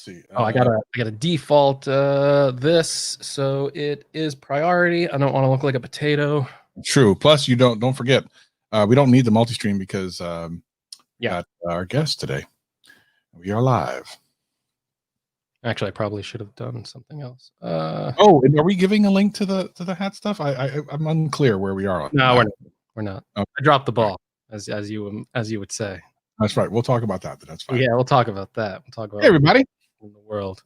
see. Oh, I got a default this, so it is priority. I don't want to look like a potato. True. Plus, you don't forget, we don't need the multi-stream because got our guest today. We are live. Actually, I probably should have done something else. Oh, and are we giving a link to the hat stuff? I'm unclear where we are on. No, we're not. Okay. I dropped the ball, as you would say. That's right. We'll talk about that. That's fine. Yeah, we'll talk about that. We'll talk about hey, everybody in the world.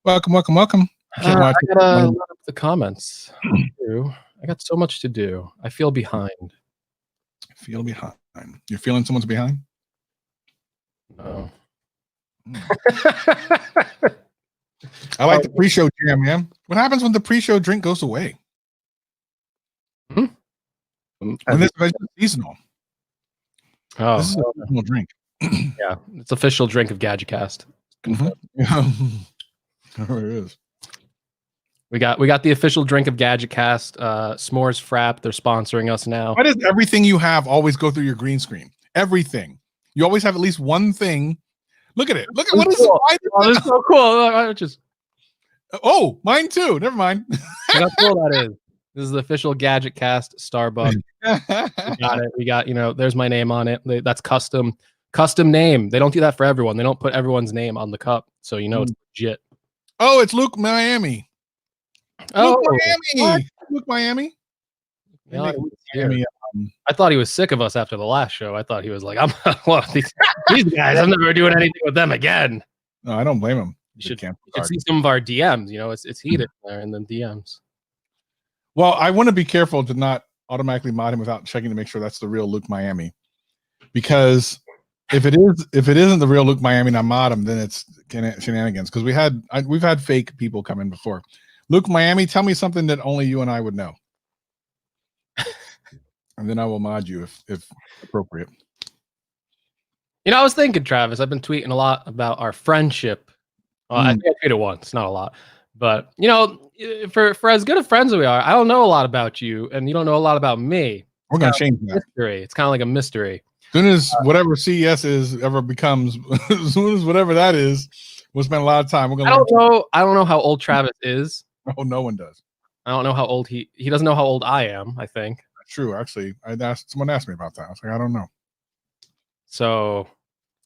Welcome. I gotta look up the comments. I got so much to do. I feel behind. You're feeling someone's behind? No. I like the pre-show jam, man. What happens when the pre-show drink goes away? When this is seasonal. Oh, this is a seasonal drink. Yeah, it's official drink of Gadget Cast. There it is. We got the official drink of Gadget Cast. S'mores Frap. They're sponsoring us now. Why does everything you have always go through your green screen? Everything. You always have at least one thing. Look at it. Look at what is cool. This is so cool. Oh, mine too. Never mind. How cool that is. This is the official Gadget Cast Starbucks. We got it. We got, there's my name on it. That's custom name. They don't do that for everyone. They don't put everyone's name on the cup. So it's legit. Oh, it's Luke Miami. Oh, Luke Miami. Yeah, I thought he was sick of us after the last show. I thought he was like, these guys, I'm never doing anything with them again. No, I don't blame him. You should see some of our DMs. It's heated there in the DMs. Well, I want to be careful to not automatically mod him without checking to make sure that's the real Luke Miami. Because if it isn't the real Luke Miami and I mod him, then it's shenanigans. Because we've had fake people come in before. Luke Miami, tell me something that only you and I would know. And then I will mod you if appropriate. I was thinking, Travis, I've been tweeting a lot about our friendship. I think I tweeted once, not a lot. But, for as good of friends as we are, I don't know a lot about you, and you don't know a lot about me. We're going to change that. Mystery. It's kind of like a mystery. As soon as whatever CES ever becomes, as soon as whatever that is, we'll spend a lot of time. We're gonna I don't know how old Travis is. Oh, no one does. I don't know how old he doesn't know how old I am, I think. True, actually. Someone asked me about that. I was like, I don't know. So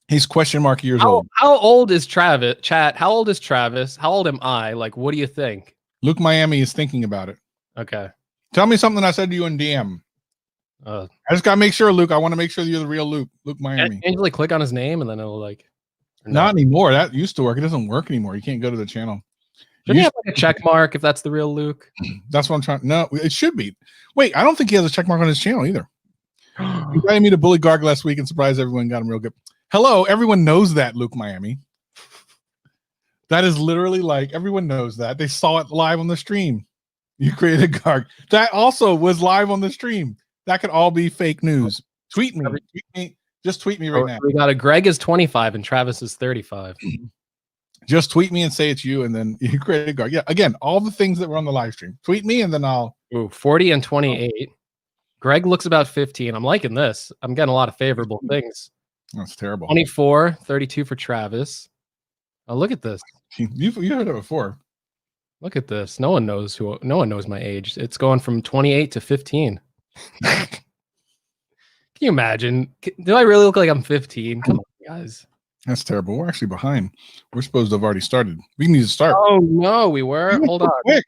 he's question mark years old. How old is Travis? Chat, how old is Travis? How old am I? Like, what do you think? Luke Miami is thinking about it. Okay. Tell me something I said to you in DM. I just gotta make sure, Luke. I want to make sure that you're the real Luke Miami. Can you like click on his name and then it'll like not anymore. That used to work. It doesn't work anymore. You can't go to the channel. Should he have like a check mark if that's the real Luke? That's what I'm trying. No, it should be. Wait, I don't think he has a check mark on his channel either. He invited me to Bully Garg last week and surprised everyone, got him real good. Hello, everyone knows that, Luke Miami. That is literally like everyone knows that. They saw it live on the stream. You created Garg. That also was live on the stream. That could all be fake news. Tweet me. Just tweet me right now. We got Greg is 25 and Travis is 35. Just tweet me and say it's you, and then you created Garg. Yeah, again, all the things that were on the live stream. Tweet me, and then I'll. 40 and 28. Greg looks about 15. I'm liking this. I'm getting a lot of favorable things. That's terrible. 24, 32 for Travis. Oh, look at this. You heard it before. Look at this. No one knows my age. It's going from 28 to 15. Can you imagine? Do I really look like I'm 15? Come on, guys. That's terrible. We're actually behind. We're supposed to have already started. We need to start. Oh no, we were. Hold on. Quick,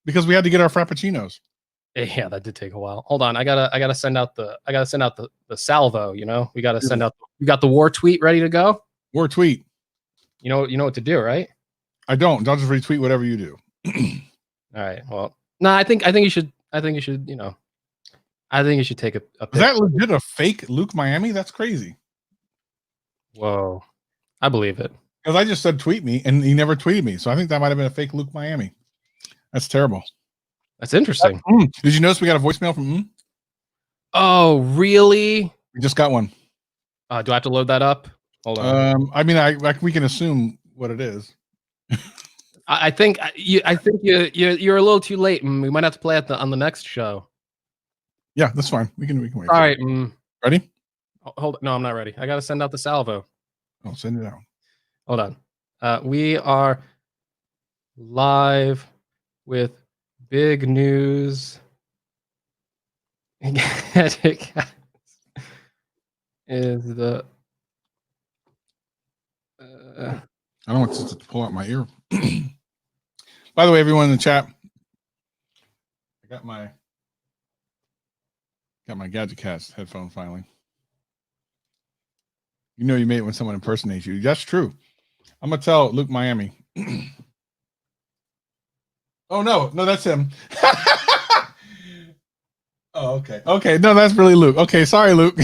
because we had to get our frappuccinos. Yeah, that did take a while. Hold on. I gotta send out the salvo, We gotta send out you got the war tweet ready to go? War tweet. You know what to do, right? I don't. I'll just retweet whatever you do. All right. Well, no, I think you should take a Is that legit a fake Luke Miami? That's crazy. Whoa. I believe it. Because I just said tweet me and he never tweeted me. So I think that might have been a fake Luke Miami. That's terrible. That's interesting. Did you notice we got a voicemail from Oh, really? We just got one. Do I have to load that up? Hold on. I mean, we can assume what it is. I think you're a little too late. We might have to play on the next show. Yeah, that's fine. We can wait. All right. Ready? Hold on. No, I'm not ready. I got to send out the salvo. Oh, send it out. Hold on. We are live with big news. Gadget Cast is the. I don't want to pull out my ear. By the way, everyone in the chat, I got my Gadget Cast headphone finally. You know you made it when someone impersonates you. That's true. I'm gonna tell Luke Miami. Oh no, that's him. Oh, okay. No, that's really Luke. Okay, sorry, Luke.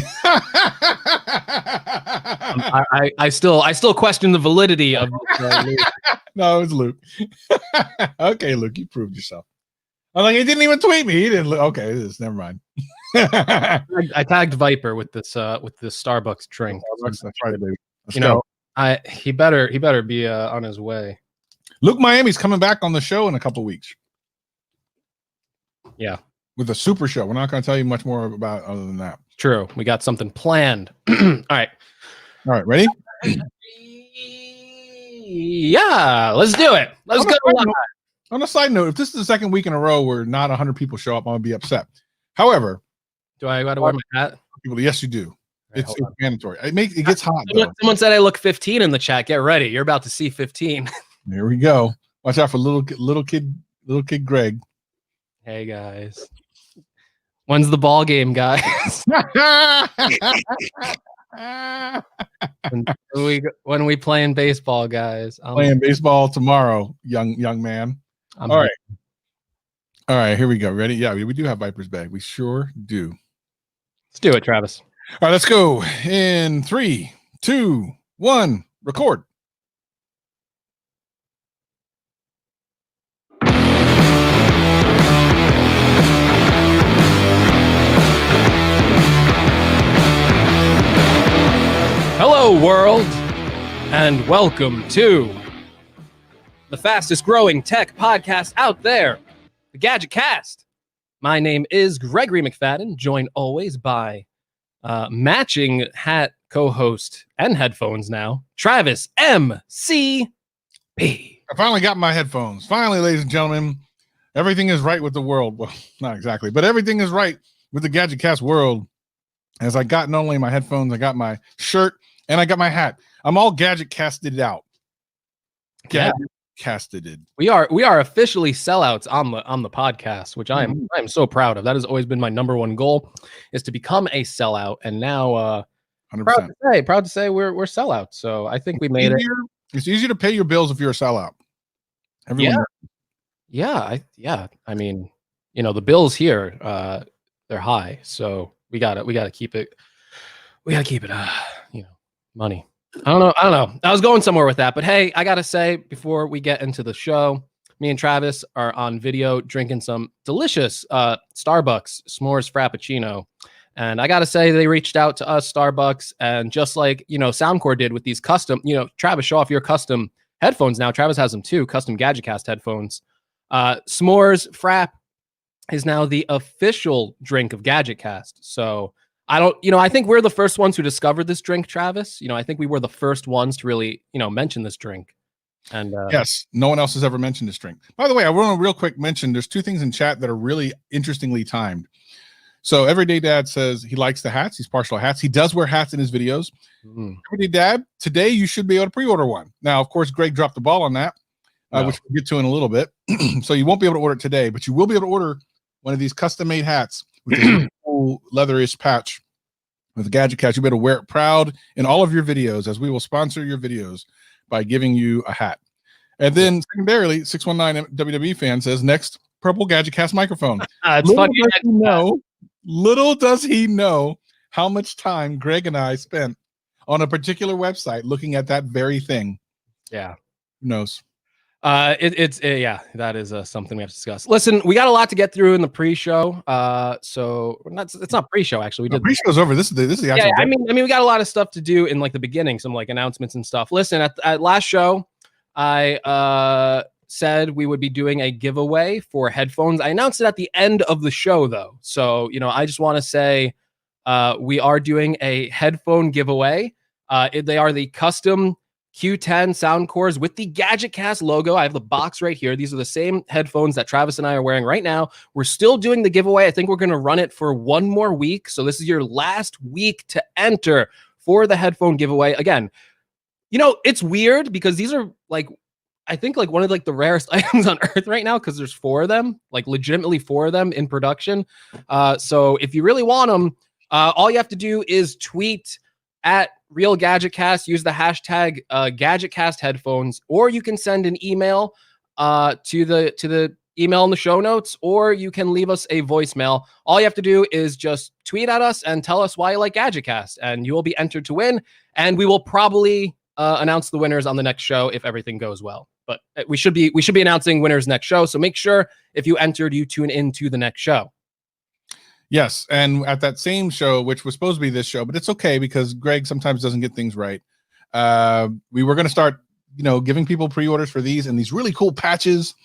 I still question the validity of this, No, it was Luke. Okay, Luke, you proved yourself. I'm like, he didn't even tweet me. He didn't look. Okay, it is. Never mind. I tagged Viper with this Starbucks drink. That's right, baby. Let's you go. know, he better be on his way. Luke Miami's coming back on the show in a couple weeks. Yeah. With a super show. We're not going to tell you much more about other than that. True. We got something planned. All right, ready? Yeah, let's do it. Let's go. On a side note, if this is the second week in a row where not 100 people show up, I'm going to be upset. However, do I got to wear my hat? Yes, you do. Right, it's mandatory. It gets hot. Someone said I look 15 in the chat. Get ready. You're about to see 15. There we go. Watch out for little kid Greg. Hey guys. When's the ball game, guys? when we playing baseball, guys? Playing baseball tomorrow, young man. All right. Here we go. Ready? Yeah, we do have Viper's bag. We sure do. Let's do it, Travis. All right, let's go. In 3, 2, 1, record. Hello, world, and welcome to the fastest growing tech podcast out there, the Gadget Cast. My name is Gregory McFadden, joined always by matching hat co-host and headphones now, Travis MCP. I finally got my headphones. Finally, ladies and gentlemen, everything is right with the world. Well, not exactly, but everything is right with the Gadget Cast world. As I got not only my headphones, I got my shirt, and I got my hat. I'm all Gadget Casted out. Gadget Casted. We are officially sellouts on the podcast, which I am so proud of. That has always been my number one goal, is to become a sellout. And now 100%. Proud to say we're sellouts. So I think we made it. It's easier to pay your bills if you're a sellout. Everyone Yeah. I mean, the bills here, they're high. So we gotta keep it. We gotta keep it money. I don't know. I was going somewhere with that, but hey, I gotta say, before we get into the show, me and Travis are on video drinking some delicious Starbucks s'mores frappuccino. And I gotta say, they reached out to us, Starbucks, and just like Soundcore did with these custom, Travis, show off your custom headphones now. Travis has them too, custom Gadget Cast headphones. S'mores frap is now the official drink of Gadget Cast. So I think we're the first ones who discovered this drink, Travis. I think we were the first ones to really, mention this drink. And yes, no one else has ever mentioned this drink. By the way, I want to real quick mention there's two things in chat that are really interestingly timed. So Everyday Dad says he likes the hats. He's partial to hats. He does wear hats in his videos. Everyday Dad, today you should be able to pre-order one. Now, of course, Greg dropped the ball on that, which we'll get to in a little bit. So you won't be able to order it today, but you will be able to order one of these custom-made hats with this cool leatherish patch with the Gadget Cast. You'll be able to wear it proud in all of your videos, as we will sponsor your videos by giving you a hat. And then secondarily, 619 WWE fan says, next, purple Gadget Cast microphone. It's funny. Little does he know how much time Greg and I spent on a particular website looking at that very thing. Yeah. Who knows? That is something we have to discuss. Listen, we got a lot to get through in the pre-show. So it's not pre-show actually. Pre-show's over. This is the actual. Yeah, I mean, we got a lot of stuff to do in like the beginning, some like announcements and stuff. Listen, at last show, I said we would be doing a giveaway for headphones. I announced it at the end of the show though. So, I just want to say we are doing a headphone giveaway. They are the custom Q10 sound cores with the Gadget Cast logo. I have the box right here. These are the same headphones that Travis and I are wearing right now. We're still doing the giveaway. I think we're going to run it for one more week. So this is your last week to enter for the headphone giveaway. Again, it's weird because these are like, I think like one of like the rarest items on earth right now, because there's 4 of them, like legitimately 4 of them in production. So if you really want them, all you have to do is tweet at Real Gadget Cast, use the hashtag Gadget Cast headphones, or you can send an email to the email in the show notes, or you can leave us a voicemail. All you have to do is just tweet at us and tell us why you like Gadget Cast, and you will be entered to win. And we will probably announce the winners on the next show if everything goes well. But we should be announcing winners next show. So make sure if you entered, you tune into the next show. Yes, and at that same show, which was supposed to be this show, but it's okay because Greg sometimes doesn't get things right. We were going to start, giving people pre-orders for these and these really cool patches.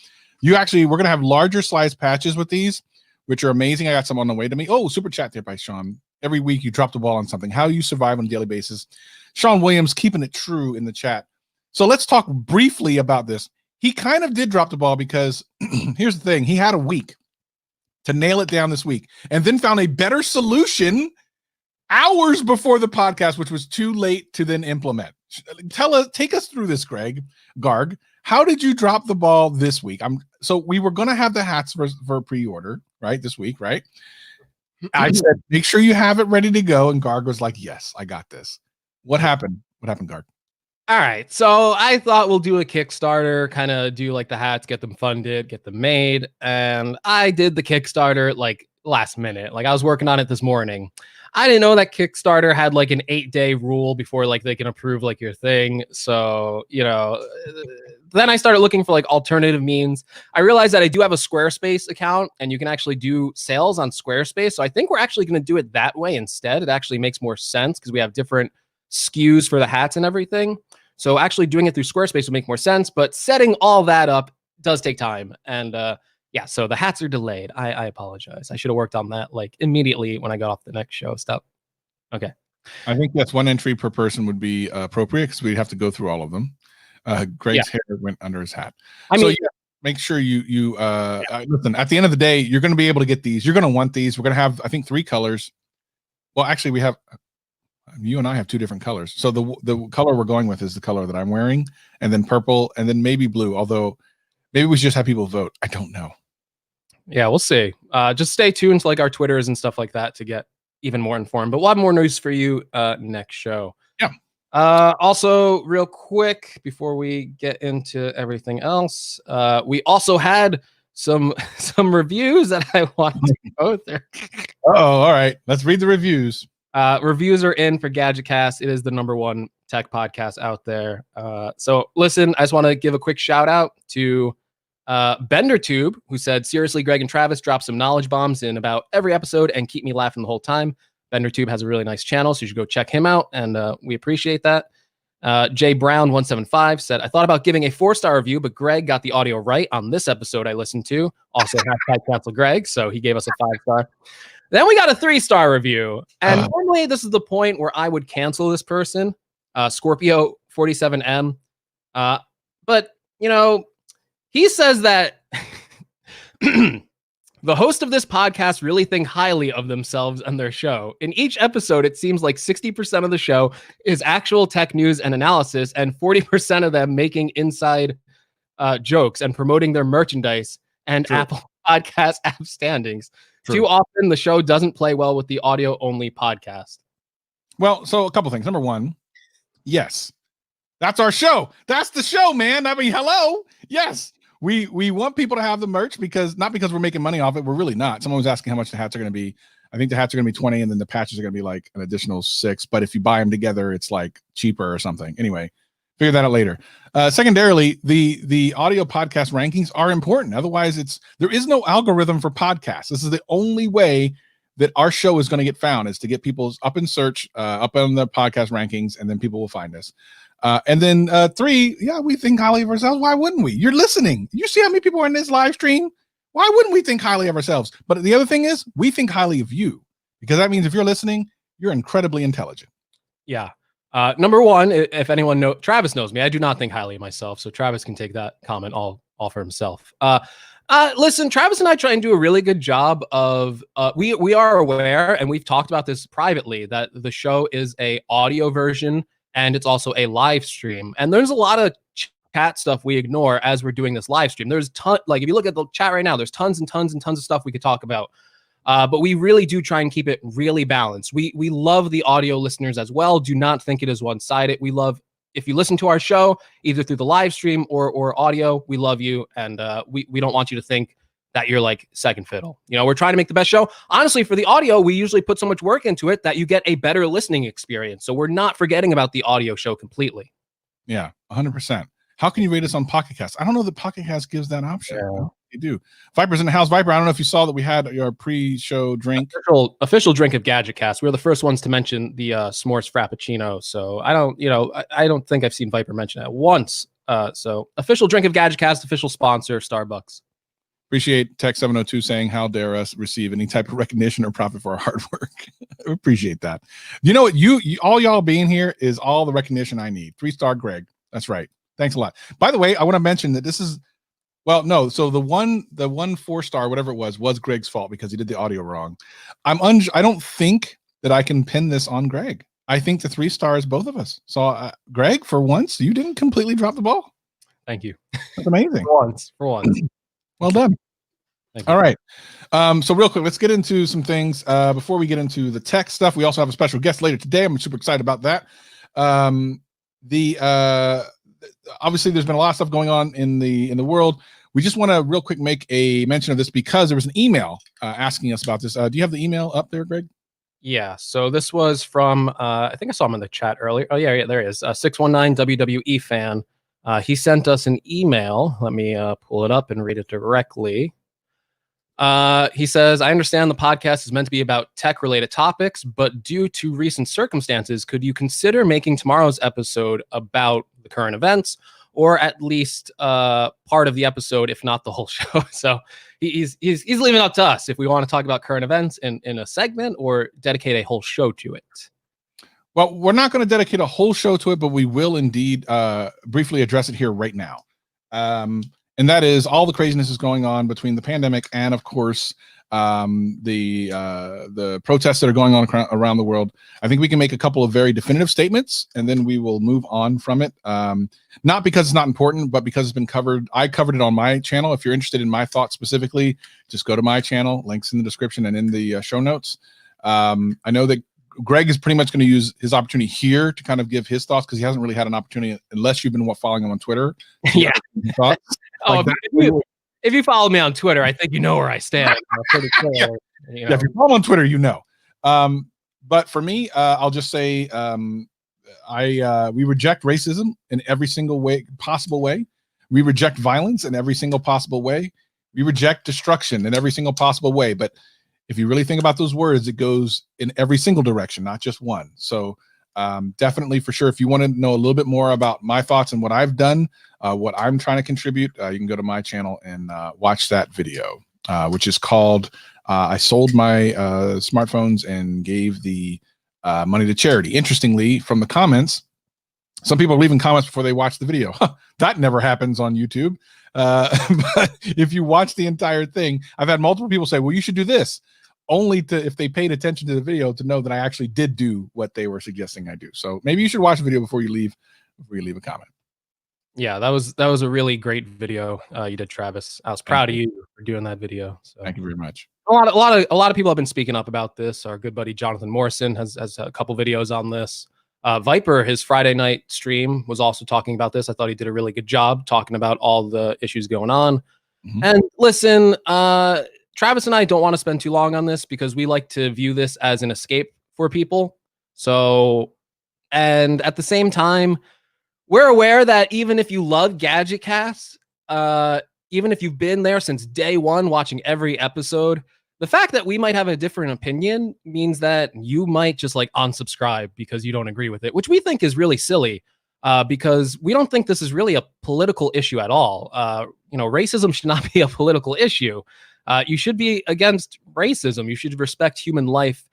We're going to have larger size patches with these, which are amazing. I got some on the way to me. Oh, super chat there by Sean. Every week you drop the ball on something. How you survive on a daily basis. Sean Williams keeping it true in the chat. So let's talk briefly about this. He kind of did drop the ball because here's the thing. He had a week to nail it down this week, and then found a better solution hours before the podcast, which was too late to then implement. Take us through this, Garg. How did you drop the ball this week? So we were going to have the hats for pre-order, right? This week, right? I said, make sure you have it ready to go. And Garg was like, yes, I got this. What happened? What happened, Garg? All right. So I thought we'll do a Kickstarter, kind of do like the hats, get them funded, get them made. And I did the Kickstarter like last minute. Like I was working on it this morning. I didn't know that Kickstarter had like an 8-day rule before like they can approve like your thing. So, then I started looking for like alternative means. I realized that I do have a Squarespace account and you can actually do sales on Squarespace. So I think we're actually going to do it that way instead. It actually makes more sense because we have different SKUs for the hats and everything. So actually doing it through Squarespace would make more sense, but setting all that up does take time. And so the hats are delayed. I apologize. I should have worked on that like immediately when I got off the next show. Stop. Okay. I think that's 1 entry per person would be appropriate because we'd have to go through all of them. Greg's hair went under his hat. Make sure you listen. At the end of the day, you're going to be able to get these. You're going to want these. We're going to have, I think, 3 colors. Well, actually, we have. You and I have 2 different colors. So the color we're going with is the color that I'm wearing, and then purple, and then maybe blue. Although maybe we should just have people vote. I don't know. Yeah, we'll see. Just stay tuned to like our Twitters and stuff like that to get even more informed. But we'll have more news for you next show. Yeah. Also, real quick before we get into everything else, we also had some reviews that I wanted to go through. All right. Let's read the reviews. Reviews are in for Gadget Cast. It is the #1 tech podcast out there. So listen, I just want to give a quick shout out to BenderTube, who said, seriously, Greg and Travis drop some knowledge bombs in about every episode and keep me laughing the whole time. BenderTube has a really nice channel, so you should go check him out, and we appreciate that. Jay Brown 175 said, I thought about giving a 4-star review, but Greg got the audio right on this episode I listened to. Also, hashtag cancel Greg, so he gave us a 5-star. Then we got a 3-star review. And normally this is the point where I would cancel this person, Scorpio 47M. But, he says that the host of this podcast really think highly of themselves and their show. In each episode, it seems like 60% of the show is actual tech news and analysis, and 40% of them making inside jokes and promoting their merchandise and True. Apple Podcast app standings. True. Too often, the show doesn't play well with the audio-only podcast. Well, so a couple things. Number 1, yes, that's our show. That's the show, man. I mean, hello. Yes, we want people to have the merch not because we're making money off it. We're really not. Someone was asking how much the hats are going to be. I think the hats are going to be 20, and then the patches are going to be like an additional 6. But if you buy them together, it's like cheaper or something. Anyway, figure that out later. Secondarily, the audio podcast rankings are important. Otherwise, there is no algorithm for podcasts. This is the only way that our show is going to get found, is to get people up in search, up on the podcast rankings, and then people will find us. And then 3, we think highly of ourselves. Why wouldn't we? You're listening. You see how many people are in this live stream? Why wouldn't we think highly of ourselves? But the other thing is, we think highly of you, because that means if you're listening, you're incredibly intelligent. Yeah. Number one, if anyone Travis knows me, I do not think highly of myself, so Travis can take that comment all for himself. Listen, Travis and I try and do a really good job of we are aware, and we've talked about this privately, that the show is a audio version and it's also a live stream. And there's a lot of chat stuff we ignore as we're doing this live stream. There's like if you look at the chat right now, there's tons and tons and tons of stuff we could talk about. But we really do try and keep it really balanced. We love the audio listeners as well. Do not think it is one-sided. We love if you listen to our show, either through the live stream or audio, we love you. And we don't want you to think that you're like second fiddle. You know, we're trying to make the best show. Honestly, for the audio, we usually put so much work into it that you get a better listening experience. So we're not forgetting about the audio show completely. Yeah, 100%. How can you rate us on Pocket Cast? I don't know that Pocket Cast gives that option. Yeah. They do. Viper's in the house. Viper, I don't know if you saw that we had your pre-show drink. Official drink of Gadget Cast. We were the first ones to mention the s'mores frappuccino. So I don't think I've seen Viper mention that once. So official drink of Gadget Cast, official sponsor, Starbucks. Appreciate Tech 702 saying, how dare us receive any type of recognition or profit for our hard work. Appreciate that. You know what? You all y'all being here is all the recognition I need. 3-star Greg. That's right. Thanks a lot. By the way, I want to mention that this is, well, no. So the one 4-star, whatever it was Greg's fault because he did the audio wrong. I don't think that I can pin this on Greg. I think the 3 stars, both of us. So Greg, for once, you didn't completely drop the ball. Thank you. That's amazing. For once. Well done. All right. So real quick, let's get into some things. Before we get into the tech stuff, we also have a special guest later today. I'm super excited about that. Obviously there's been a lot of stuff going on in the world. We just want to real quick make a mention of this because there was an email asking us about this. Do you have the email up there, Greg? Yeah. So this was from, I think I saw him in the chat earlier. Oh yeah, there he is. 619 WWE fan. He sent us an email. Let me pull it up and read it directly. He says, I understand the podcast is meant to be about tech-related topics, but due to recent circumstances, could you consider making tomorrow's episode about the current events, or at least part of the episode, if not the whole show? So he's leaving it up to us if we want to talk about current events in a segment or dedicate a whole show to it. Well, we're not going to dedicate a whole show to it, but we will indeed briefly address it here right now. And that is all the craziness is going on between the pandemic and, of course, the protests that are going on around the world. I think we can make a couple of very definitive statements, and then we will move on from it. Not because it's not important, but because it's been covered. I covered it on my channel. If you're interested in my thoughts specifically, just go to my channel. Links in the description and in the show notes. I know that Greg is pretty much going to use his opportunity here to kind of give his thoughts because he hasn't really had an opportunity unless you've been following him on Twitter. Yeah. Thoughts. If you follow me on Twitter, I think you know where I stand. Yeah, if you follow on Twitter, you know. But for me, I'll just say we reject racism in every single possible way. We reject violence in every single possible way. We reject destruction in every single possible way. But if you really think about those words, it goes in every single direction, not just one. So definitely, for sure, if you want to know a little bit more about my thoughts and what I've done, what I'm trying to contribute, you can go to my channel and watch that video, which is called I sold my smartphones and gave the money to charity. Interestingly, from the comments, some people are leaving comments before they watch the video. That never happens on YouTube. But if you watch the entire thing, I've had multiple people say, well, you should do this. Only if they paid attention to the video to know that I actually did do what they were suggesting I do. So maybe you should watch the video before you leave a comment. Yeah, that was a really great video you did, Travis. I was proud of you for doing that video. So thank you very much. A lot of people have been speaking up about this. Our good buddy Jonathan Morrison has a couple videos on this. Viper, his Friday night stream, was also talking about this. I thought he did a really good job talking about all the issues going on. Mm-hmm. And listen, Travis and I don't want to spend too long on this because we like to view this as an escape for people. So, and at the same time, we're aware that even if you love Gadget Cast, even if you've been there since day one watching every episode, the fact that we might have a different opinion means that you might just like unsubscribe because you don't agree with it, which we think is really silly because we don't think this is really a political issue at all. Racism should not be a political issue. You should be against racism. You should respect human life,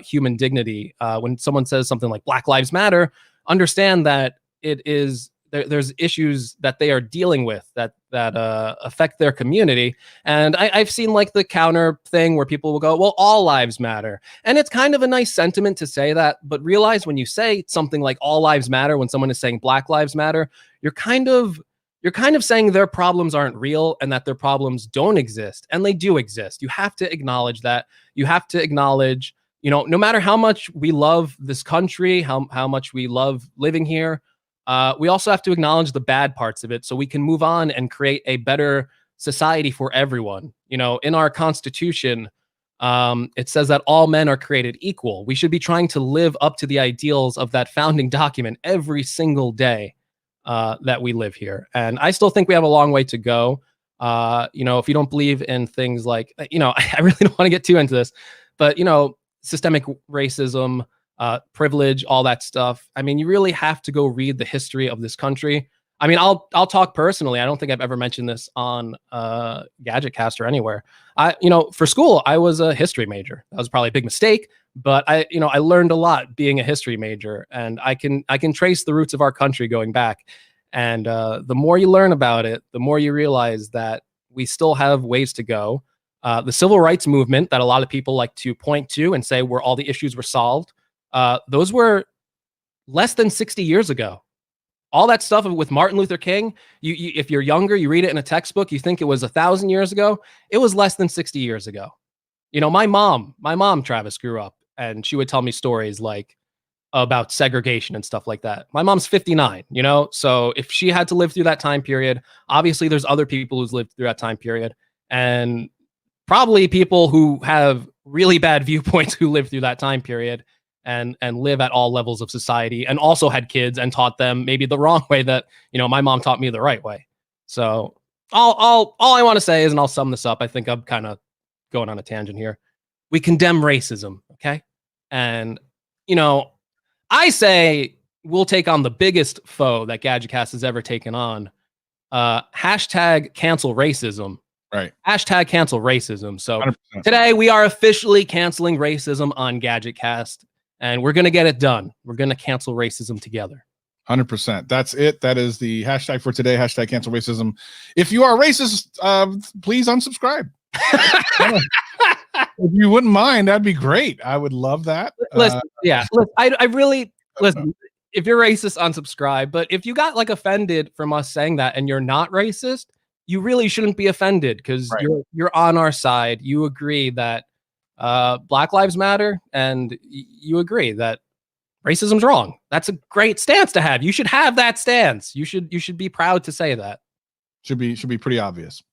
human dignity. When someone says something like Black Lives Matter, understand that there's issues that they are dealing with that affect their community. And I've seen like the counter thing where people will go, well, all lives matter. And it's kind of a nice sentiment to say that, but realize when you say something like all lives matter, when someone is saying Black Lives Matter, you're kind of saying their problems aren't real and that their problems don't exist, and they do exist. You have to acknowledge that. You have to acknowledge, no matter how much we love this country, how much we love living here, we also have to acknowledge the bad parts of it so we can move on and create a better society for everyone. In our Constitution, it says that all men are created equal. We should be trying to live up to the ideals of that founding document every single day that we live here. And I still think we have a long way to go. If you don't believe in things like, I really don't want to get too into this, but, systemic racism, privilege, all that stuff. I mean, you really have to go read the history of this country. I mean, I'll talk personally. I don't think I've ever mentioned this on Gadget Cast or anywhere. For school, I was a history major. That was probably a big mistake, but I learned a lot being a history major, and I can trace the roots of our country going back. And the more you learn about it, the more you realize that we still have ways to go. The civil rights movement that a lot of people like to point to and say where all the issues were solved, those were less than 60 years ago. All that stuff with Martin Luther King, if you're younger, you read it in a textbook, you think it was 1,000 years ago. It was less than 60 years ago. My mom, Travis, grew up and she would tell me stories like about segregation and stuff like that. My mom's 59, so if she had to live through that time period, obviously there's other people who's lived through that time period, and probably people who have really bad viewpoints who lived through that time period and live at all levels of society, and also had kids and taught them maybe the wrong way that, my mom taught me the right way. So all I want to say is, and I'll sum this up, I think I'm kind of going on a tangent here. We condemn racism, okay? And, I say we'll take on the biggest foe that Gadget Cast has ever taken on. Hashtag cancel racism. Right. Hashtag cancel racism. So 100%. Today we are officially canceling racism on Gadget Cast, and we're going to get it done. We're going to cancel racism together. 100%. That's it. That is the hashtag for today. Hashtag cancel racism. If you are racist, please unsubscribe. If you wouldn't mind, that'd be great. I would love that. Listen, I really listen. If you're racist, unsubscribe. But if you got like offended from us saying that and you're not racist, you really shouldn't be offended, because you're on our side. You agree that Black Lives Matter, and you agree that racism's wrong. That's a great stance to have. You should have that stance. You should be proud to say that. Should be pretty obvious.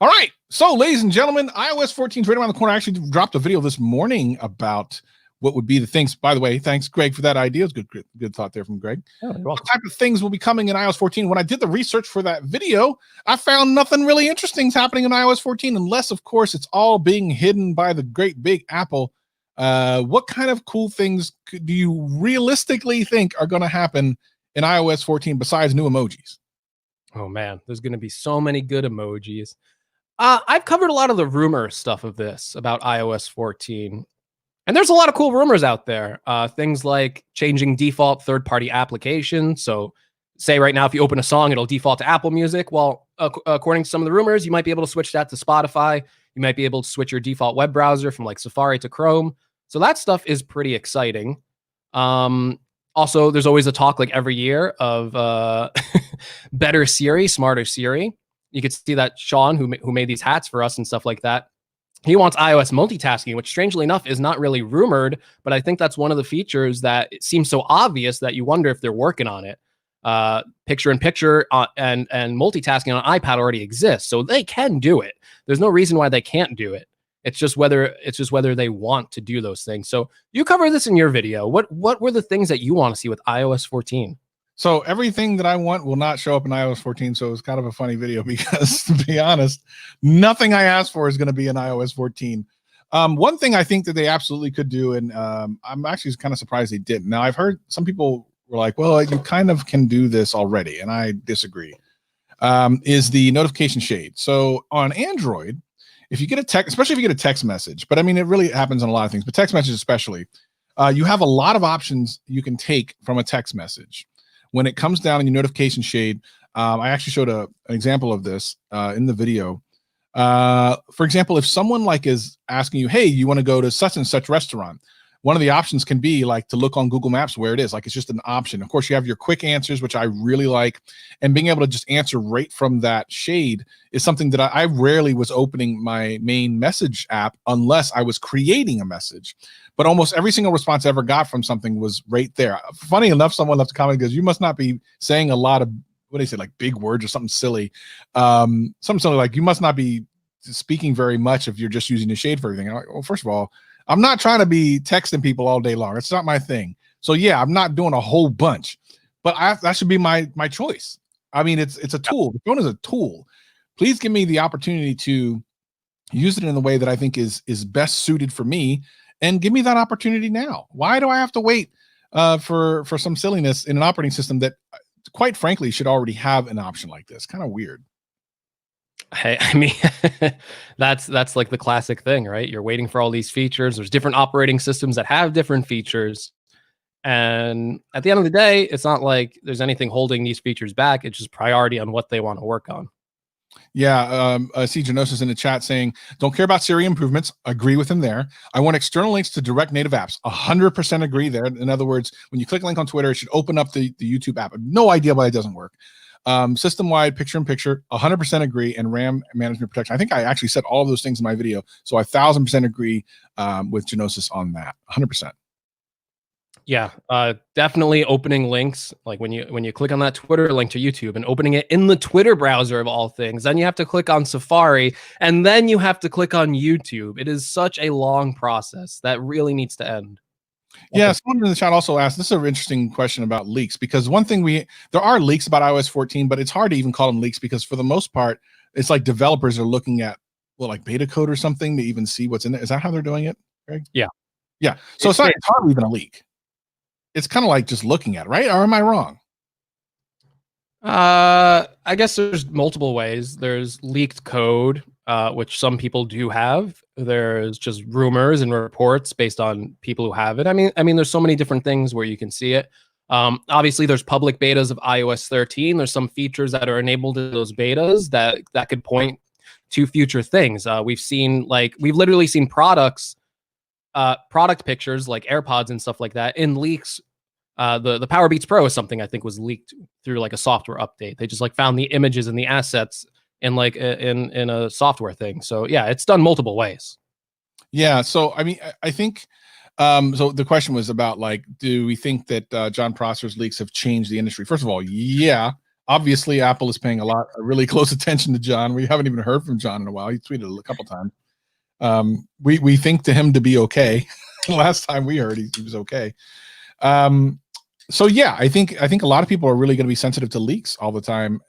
All right. So, ladies and gentlemen, iOS 14 is right around the corner. I actually dropped a video this morning about what would be the things. By the way, thanks, Greg, for that idea. It's good thought there from Greg. Oh, what type of things will be coming in iOS 14? When I did the research for that video, I found nothing really interesting happening in iOS 14, unless, of course, it's all being hidden by the great big Apple. What kind of cool things do you realistically think are going to happen in iOS 14 besides new emojis? Oh man, there's going to be so many good emojis. I've covered a lot of the rumor stuff of this about iOS 14. And there's a lot of cool rumors out there. Things like changing default third-party applications. So say right now, if you open a song, it'll default to Apple Music. Well, according to some of the rumors, you might be able to switch that to Spotify. You might be able to switch your default web browser from like Safari to Chrome. So that stuff is pretty exciting. Also, there's always a talk like every year of better Siri, smarter Siri. You could see that Sean, who made these hats for us and stuff like that, he wants iOS multitasking, which strangely enough is not really rumored, but I think that's one of the features that it seems so obvious that you wonder if they're working on it. Picture-in-picture and multitasking on iPad already exists, so they can do it. There's no reason why they can't do it. It's just whether they want to do those things. So you cover this in your video. What were the things that you want to see with iOS 14? So everything that I want will not show up in iOS 14. So it's kind of a funny video because, to be honest, nothing I asked for is going to be in iOS 14. One thing I think that they absolutely could do, and I'm actually kind of surprised they didn't. Now, I've heard some people were like, well, you kind of can do this already, and I disagree, is the notification shade. So on Android, if you get a text, especially if you get a text message, but I mean, it really happens on a lot of things, but text messages especially, you have a lot of options you can take from a text message. When it comes down in your notification shade, I actually showed an example of this in the video. For example, if someone like is asking you, hey, you want to go to such and such restaurant, one of the options can be like to look on Google Maps where it is. Like, it's just an option. Of course, you have your quick answers, which I really like, and being able to just answer right from that shade is something that I rarely was opening my main message app unless I was creating a message. But almost every single response I ever got from something was right there. Funny enough, someone left a comment and goes, you must not be saying a lot of, what do they say, like big words or something silly. Something like, you must not be speaking very much if you're just using the shade for everything. I'm like, well, first of all, I'm not trying to be texting people all day long. It's not my thing. So yeah, I'm not doing a whole bunch, but that should be my choice. I mean, it's a tool. The phone is a tool. Please give me the opportunity to use it in the way that I think is best suited for me, and give me that opportunity now. Why do I have to wait for some silliness in an operating system that, quite frankly, should already have an option like this? Kind of weird. Hey, I mean, that's like the classic thing, right? You're waiting for all these features. There's different operating systems that have different features. And at the end of the day, it's not like there's anything holding these features back. It's just priority on what they want to work on. Yeah, I see Genosis in the chat saying, don't care about Siri improvements. Agree with him there. I want external links to direct native apps. 100% agree there. In other words, when you click a link on Twitter, it should open up the YouTube app. No idea why it doesn't work. System-wide picture-in-picture, 100% agree, and RAM management protection. I think I actually said all of those things in my video, so I 1,000% agree with Genosis on that, 100%. Yeah, definitely opening links. Like when you click on that Twitter link to YouTube and opening it in the Twitter browser of all things, then you have to click on Safari, and then you have to click on YouTube. It is such a long process that really needs to end. Yeah, someone in the chat also asked, this is an interesting question about leaks, because one thing there are leaks about iOS 14, but it's hard to even call them leaks because for the most part, it's like developers are looking at, well, like beta code or something to even see what's in it. Is that how they're doing it, Greg? Yeah. Yeah. So it's hardly even a leak. It's kind of like just looking at it, right? Or am I wrong? I guess there's multiple ways. There's leaked code, which some people do have. There's just rumors and reports based on people who have it. I mean, there's so many different things where you can see it. Obviously, there's public betas of iOS 13. There's some features that are enabled in those betas that could point to future things. We've literally seen product pictures like AirPods and stuff like that in leaks. The Power Beats Pro is something I think was leaked through like a software update. They just like found the images and the assets in like in a software thing. So yeah, it's done multiple ways. Yeah. So I mean, I think so the question was about like, do we think that John Prosser's leaks have changed the industry? First of all, yeah. Obviously, Apple is paying really close attention to John. We haven't even heard from John in a while. He tweeted a couple times. We think to him to be okay. Last time we heard, he was okay. So yeah, I think a lot of people are really going to be sensitive to leaks all the time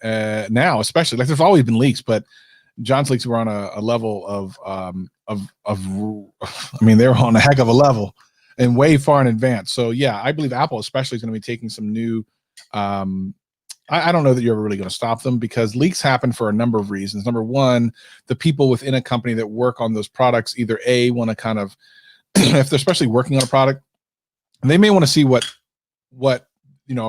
now, especially like there's always been leaks, but John's leaks were on a level of I mean, they were on a heck of a level and way far in advance. So yeah, I believe Apple especially is going to be taking some new. I don't know that you're ever really going to stop them because leaks happen for a number of reasons. Number one, the people within a company that work on those products either want to kind of, if they're especially working on a product, they may want to see what a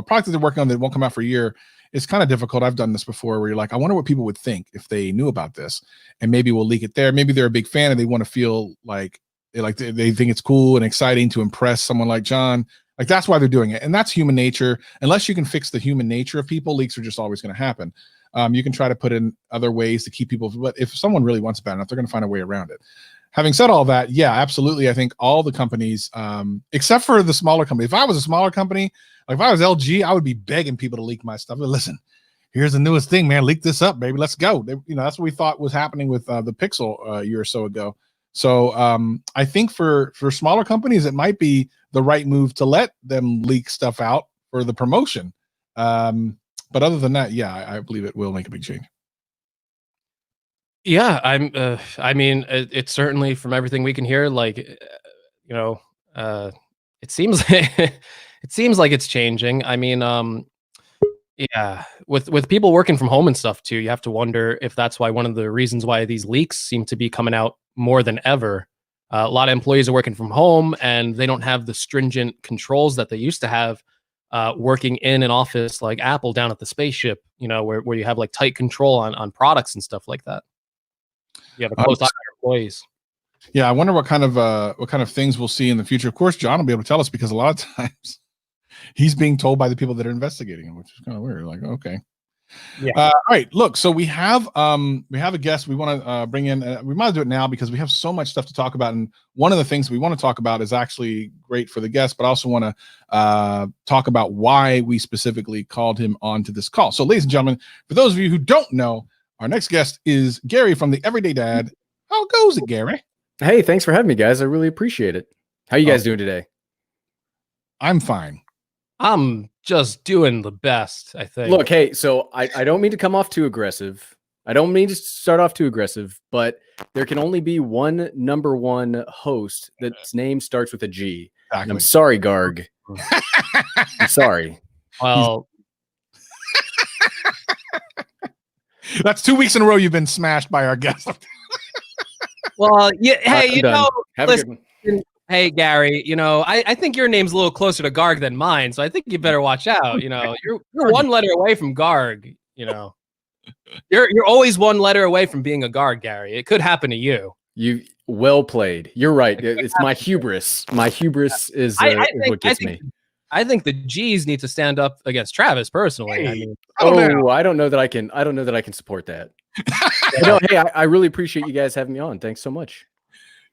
product that they're working on that won't come out for a year. It's kind of difficult. I've done this before where you're like, I wonder what people would think if they knew about this, and maybe we'll leak it there. Maybe they're a big fan and they want to feel like they think it's cool and exciting to impress someone like John. Like that's why they're doing it. And that's human nature. Unless you can fix the human nature of people, leaks are just always going to happen. You can try to put in other ways to keep people, but if someone really wants it bad enough, they're going to find a way around it. Having said all that, yeah, absolutely. I think all the companies, except for the smaller company, if I was a smaller company, like if I was LG, I would be begging people to leak my stuff. But listen, here's the newest thing, man. Leak this up, baby. Let's go. That's what we thought was happening with the Pixel a year or so ago. So I think for smaller companies, it might be the right move to let them leak stuff out for the promotion. But other than that, yeah, I believe it will make a big change. Yeah, I mean, it's certainly from everything we can hear, like, it seems it seems like it's changing. I mean, yeah, with people working from home and stuff too, you have to wonder if that's why one of the reasons why these leaks seem to be coming out more than ever. A lot of employees are working from home, and they don't have the stringent controls that they used to have working in an office like Apple down at the spaceship, where you have like tight control on products and stuff like that. You have a close eye on your employees. Yeah, I wonder what kind of things we'll see in the future. Of course, John will be able to tell us because a lot of times he's being told by the people that are investigating him, which is kind of weird. Like, okay. Yeah. All right. Look, so we have a guest we want to bring in. We might do it now because we have so much stuff to talk about, and one of the things we want to talk about is actually great for the guest, but I also want to talk about why we specifically called him onto this call. So, ladies and gentlemen, for those of you who don't know, our next guest is Gary from the Everyday Dad. How goes it, Gary? Hey, thanks for having me, guys. I really appreciate it. How you guys doing today? I'm fine. I'm just doing the best, I think. Look, hey, so I don't mean to come off too aggressive. I don't mean to start off too aggressive, but there can only be one number one host that's name starts with a G. Exactly. And I'm sorry, Garg. I'm sorry. Well, that's 2 weeks in a row you've been smashed by our guest. well, yeah. Hey, Have a good one. Hey, Gary, I think your name's a little closer to Garg than mine, so I think you better watch out. You're one letter away from Garg. You're always one letter away from being a Garg, Gary. It could happen to you. You well played. You're right. It's my hubris. My hubris is what gets me. I think the G's need to stand up against Travis personally. Hey, I don't know that I can. I don't know that I can support that. Hey, I really appreciate you guys having me on. Thanks so much.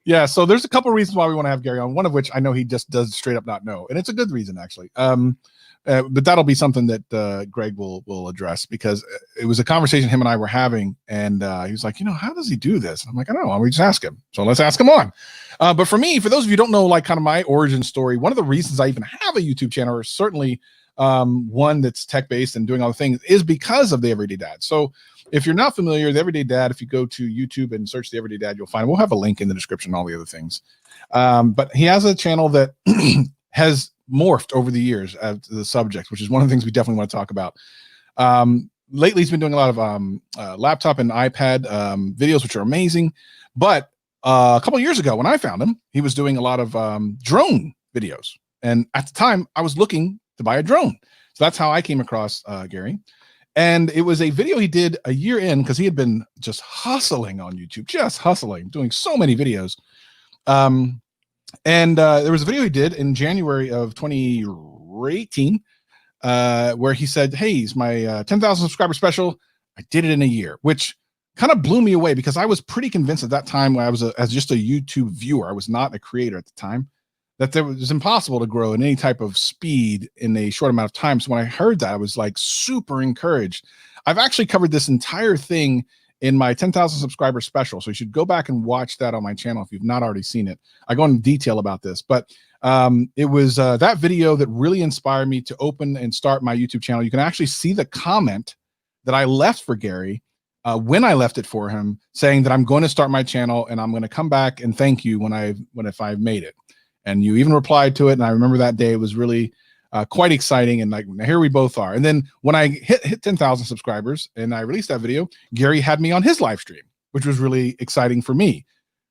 Yeah, so there's a couple of reasons why we want to have Gary on. One of which I know he just does straight up not know, and it's a good reason actually. But that'll be something that Greg will address because it was a conversation him and I were having, and he was like, how does he do this? And I'm like, I don't know. We just ask him. So let's ask him on. But for me, for those of you who don't know, like kind of my origin story, one of the reasons I even have a YouTube channel, or certainly one that's tech based and doing all the things, is because of the Everyday Dad. So if you're not familiar with Everyday Dad, if you go to YouTube and search the Everyday Dad, you'll find, we'll have a link in the description and all the other things. But he has a channel that has morphed over the years as the subject, which is one of the things we definitely want to talk about. Lately, he's been doing a lot of laptop and iPad videos, which are amazing. But a couple of years ago, when I found him, he was doing a lot of drone videos. And at the time, I was looking to buy a drone. So that's how I came across Gary. And it was a video he did a year in because he had been just hustling on YouTube, doing so many videos. And there was a video he did in January of 2018 where he said, hey, it's my 10,000 subscriber special. I did it in a year, which kind of blew me away because I was pretty convinced at that time when I was as just a YouTube viewer, I was not a creator at the time, that it was impossible to grow in any type of speed in a short amount of time. So when I heard that, I was like super encouraged. I've actually covered this entire thing in my 10,000 subscriber special. So you should go back and watch that on my channel if you've not already seen it. I go into detail about this, but it was that video that really inspired me to open and start my YouTube channel. You can actually see the comment that I left for Gary when I left it for him, saying that I'm going to start my channel and I'm going to come back and thank you if I've made it. And you even replied to it. And I remember that day, it was really quite exciting. And like, here we both are. And then when I hit 10,000 subscribers and I released that video, Gary had me on his live stream, which was really exciting for me.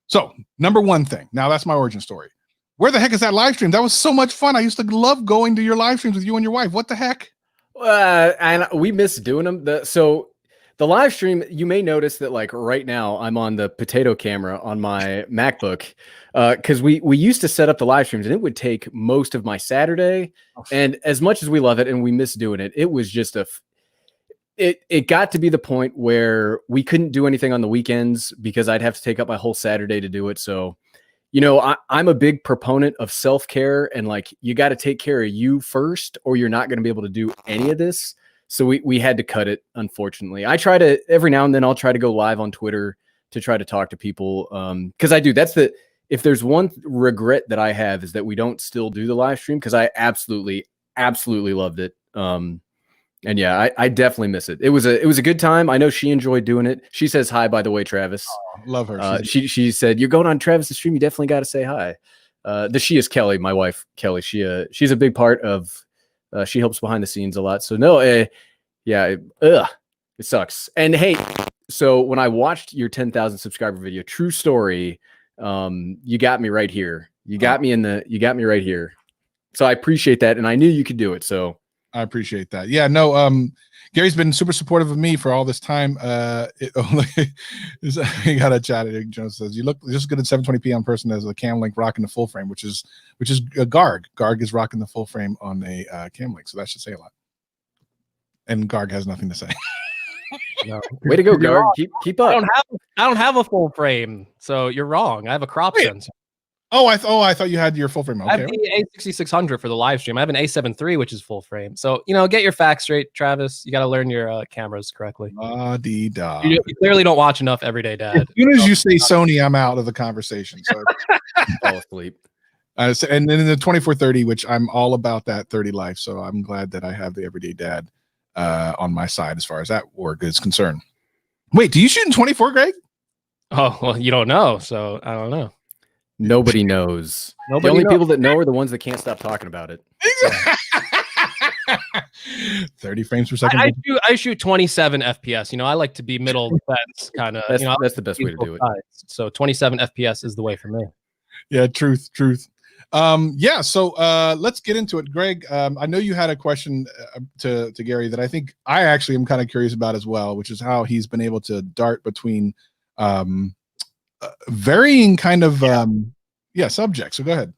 So number one thing, now that's my origin story. Where the heck is that live stream? That was so much fun. I used to love going to your live streams with you and your wife. What the heck? And we miss doing them. So the live stream, you may notice that like right now I'm on the potato camera on my MacBook because we used to set up the live streams and it would take most of my Saturday. And as much as we love it and we miss doing it, it was just it got to be the point where we couldn't do anything on the weekends because I'd have to take up my whole Saturday to do it. So, I'm a big proponent of self-care and like you got to take care of you first or you're not going to be able to do any of this. So we had to cut it, unfortunately. I try to, every now and then I'll try to go live on Twitter to try to talk to people. Because I do, if there's one regret that I have is that we don't still do the live stream because I absolutely loved it. And yeah, I definitely miss it. It was a good time. I know she enjoyed doing it. She says hi, by the way, Travis. Oh, love her. She said, you're going on Travis's stream. You definitely got to say hi. She is Kelly, my wife, Kelly. She's a big part of, she helps behind the scenes a lot. So no, it sucks. And hey, so when I watched your 10,000 subscriber video, true story, You got me right here. You got me right here. So I appreciate that. And I knew you could do it. So I appreciate that. Yeah, no, Gary's been super supportive of me for all this time. We got a chat. Joe says, you look just good at 720p on person as a cam link rocking the full frame, which is Garg. Garg is rocking the full frame on a cam link. So that should say a lot. And Garg has nothing to say. No. Way to go, Garg. Keep up. I don't have a full frame, so you're wrong. I have a crop sensor. Oh, I thought you had your full frame. Okay. I have the A6600 for the live stream. I have an A7 III, which is full frame. So, get your facts straight, Travis. You got to learn your cameras correctly. La-dee-da. You clearly don't watch enough Everyday Dad. As soon as you say Sony, I'm out of the conversation. So fall asleep. And then in the 2430, which I'm all about that 30 life. So I'm glad that I have the Everyday Dad on my side as far as that work is concerned. Wait, do you shoot in 24, Greg? Oh, well, you don't know. So I don't know. Nobody knows. The only people that know are the ones that can't stop talking about it. 30 frames per second. I shoot 27 FPS. I like to be middle fence kind of. That's the best way to do it. So 27 FPS is the way for me. Yeah, truth. Yeah, so let's get into it. Greg, I know you had a question to Gary that I think I actually am kind of curious about as well, which is how he's been able to dart between varying kind of subjects. So go ahead.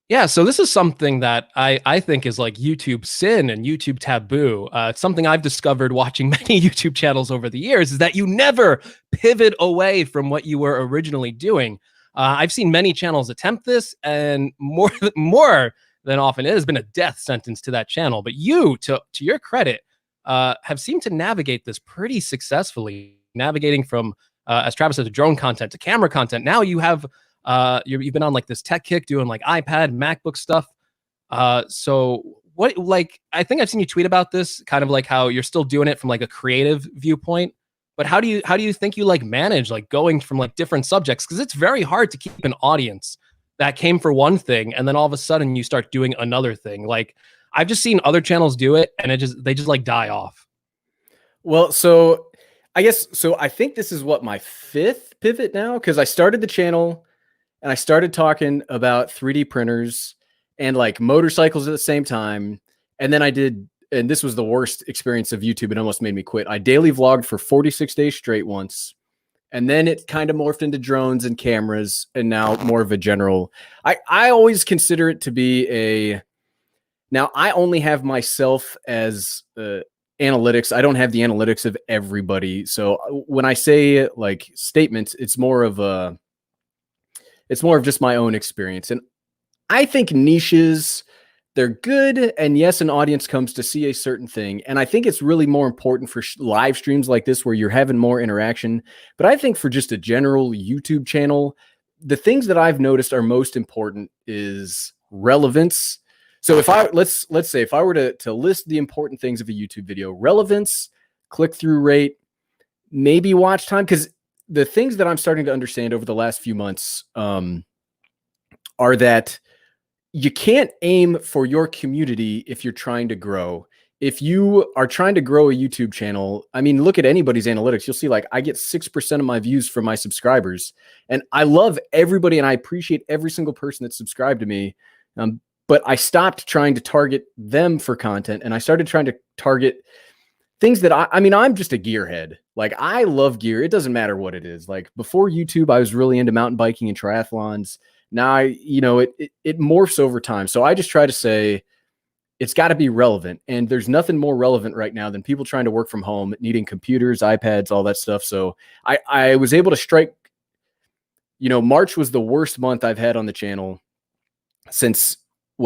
Yeah, so this is something that I think is like YouTube sin and YouTube taboo. It's something I've discovered watching many YouTube channels over the years, is that you never pivot away from what you were originally doing. I've seen many channels attempt this, and more than often it has been a death sentence to that channel. But you, to your credit, have seemed to navigate this pretty successfully, navigating from, as Travis said, to drone content to camera content. Now you have you've been on like this tech kick, doing like iPad, MacBook stuff. So what, like, I think I've seen you tweet about this, kind of like how you're still doing it from like a creative viewpoint. But how do you think you like manage like going from like different subjects? Because it's very hard to keep an audience that came for one thing and then all of a sudden you start doing another thing. Like, I've just seen other channels do it and they just like die off. Well, so I think this is my fifth pivot now, because I started the channel and I started talking about 3D printers and like motorcycles at the same time. And then and this was the worst experience of YouTube. It almost made me quit. I daily vlogged for 46 days straight once. And then it kind of morphed into drones and cameras, and now more of a general. I always consider it to be now I only have myself as analytics. I don't have the analytics of everybody. So when I say like statements, it's more of just my own experience. And I think niches, they're good. And yes, an audience comes to see a certain thing. And I think it's really more important for live streams like this, where you're having more interaction. But I think for just a general YouTube channel, the things that I've noticed are most important is relevance. So let's say if I were to list the important things of a YouTube video: relevance, click-through rate, maybe watch time. Because the things that I'm starting to understand over the last few months are that you can't aim for your community if you're trying to grow. If you are trying to grow a YouTube channel, I mean, look at anybody's analytics. You'll see like I get 6% of my views from my subscribers. And I love everybody and I appreciate every single person that subscribed to me. But I stopped trying to target them for content, and I started trying to target things that I mean, I'm just a gearhead. Like, I love gear. It doesn't matter what it is. Like, before YouTube, I was really into mountain biking and triathlons. Now it morphs over time. So I just try to say it's got to be relevant. And there's nothing more relevant right now than people trying to work from home, needing computers, iPads, all that stuff. So I was able to strike, March was the worst month I've had on the channel since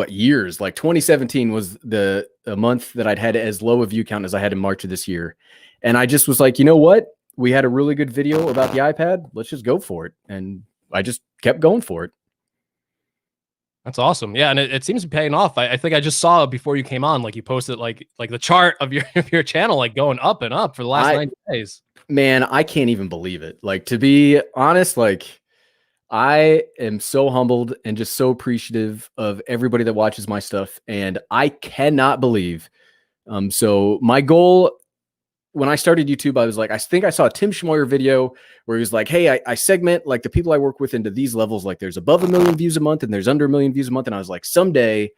years. Like 2017 was a month that I'd had as low a view count as I had in March of this year. And I just was like, you know what? We had a really good video about the iPad. Let's just go for it. And I just kept going for it. That's awesome. Yeah. And it seems to be paying off. I think I just saw before you came on, like you posted like the chart of your channel, like going up and up for the last 90 days. Man, I can't even believe it. Like, to be honest, like, I am so humbled and just so appreciative of everybody that watches my stuff. And I cannot believe. So my goal when I started YouTube, I was like, I think I saw a Tim Schmoyer video where he was like, hey, I segment like the people I work with into these levels. Like there's above 1 million views a month and there's under 1 million views a month. And I was like, someday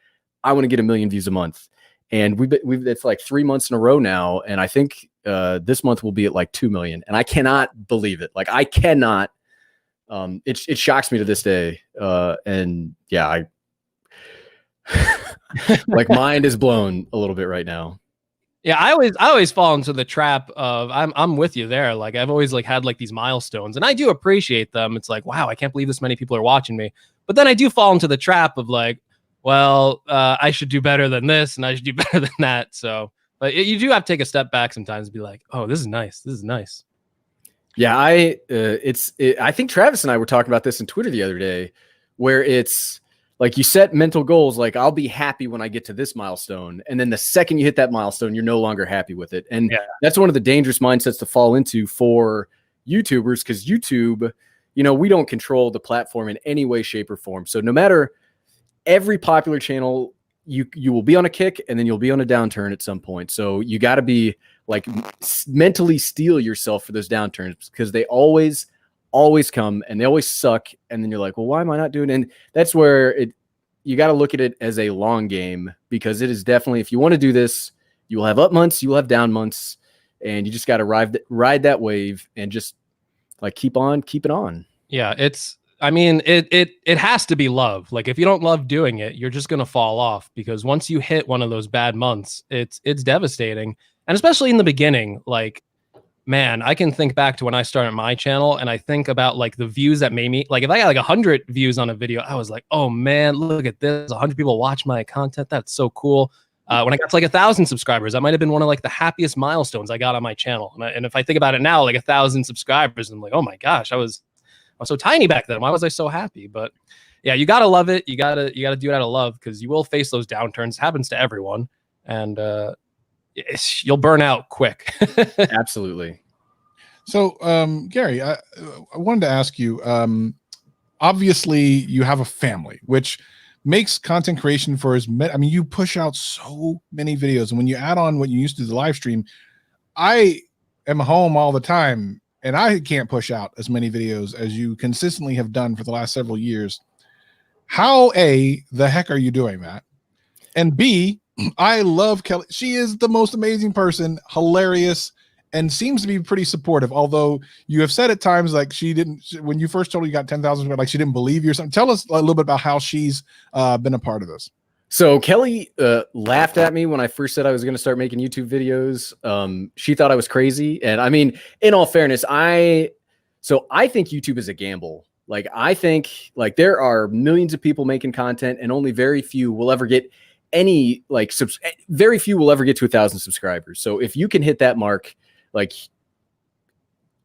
I want to get 1 million views a month. And it's like 3 months in a row now. And I think this month will be at like 2 million. And I cannot believe it. Like I cannot, it shocks me to this day. And yeah, like mind is blown a little bit right now. Yeah, I always fall into the trap of I'm with you there. Like I've always like had like these milestones and I do appreciate them. It's like, wow, I can't believe this many people are watching me. But then I do fall into the trap of like, well, I should do better than this and I should do better than that. So, but you do have to take a step back sometimes and be like, oh, this is nice. This is nice. Yeah, I think Travis and I were talking about this in Twitter the other day, where it's like you set mental goals, like I'll be happy when I get to this milestone. And then the second you hit that milestone, you're no longer happy with it. And that's one of the dangerous mindsets to fall into for YouTubers, because YouTube, you know, we don't control the platform in any way, shape, or form. So no matter every popular channel, you will be on a kick and then you'll be on a downturn at some point. So you got to be like mentally steel yourself for those downturns, because they always come and they always suck. And then you're like, well, why am I not doing it? And that's where you got to look at it as a long game, because it is definitely, if you want to do this, you will have up months, you will have down months, and you just got to ride that wave and just like keep it on. Yeah. It has to be love. Like if you don't love doing it, you're just going to fall off, because once you hit one of those bad months, it's devastating. And especially in the beginning, like, man, I can think back to when I started my channel and I think about like the views that made me, like if I got like 100 views on a video, I was like, oh man, look at this. 100 people watch my content. That's so cool. When I got to like 1,000 subscribers, that might've been one of like the happiest milestones I got on my channel. And if I think about it now, like 1,000 subscribers, I'm like, oh my gosh, I was so tiny back then. Why was I so happy? But yeah, you got to love it. You got to do it out of love, because you will face those downturns. It happens to everyone. And, you'll burn out quick. Absolutely. So, Gary, I wanted to ask you, obviously you have a family, which makes content creation for as many, I mean, you push out so many videos, and when you add on what you used to do, the live stream, I am home all the time and I can't push out as many videos as you consistently have done for the last several years. How, A, the heck are you doing that? And B, I love Kelly. She is the most amazing person, hilarious, and seems to be pretty supportive. Although you have said at times like she didn't, when you first told her you got 10,000, like she didn't believe you or something. Tell us a little bit about how she's been a part of this. So Kelly laughed at me when I first said I was going to start making YouTube videos. She thought I was crazy. And I mean, in all fairness, I think YouTube is a gamble. Like, I think like there are millions of people making content and only very few will ever get any like very few will ever get to 1,000 subscribers. So if you can hit that mark, like,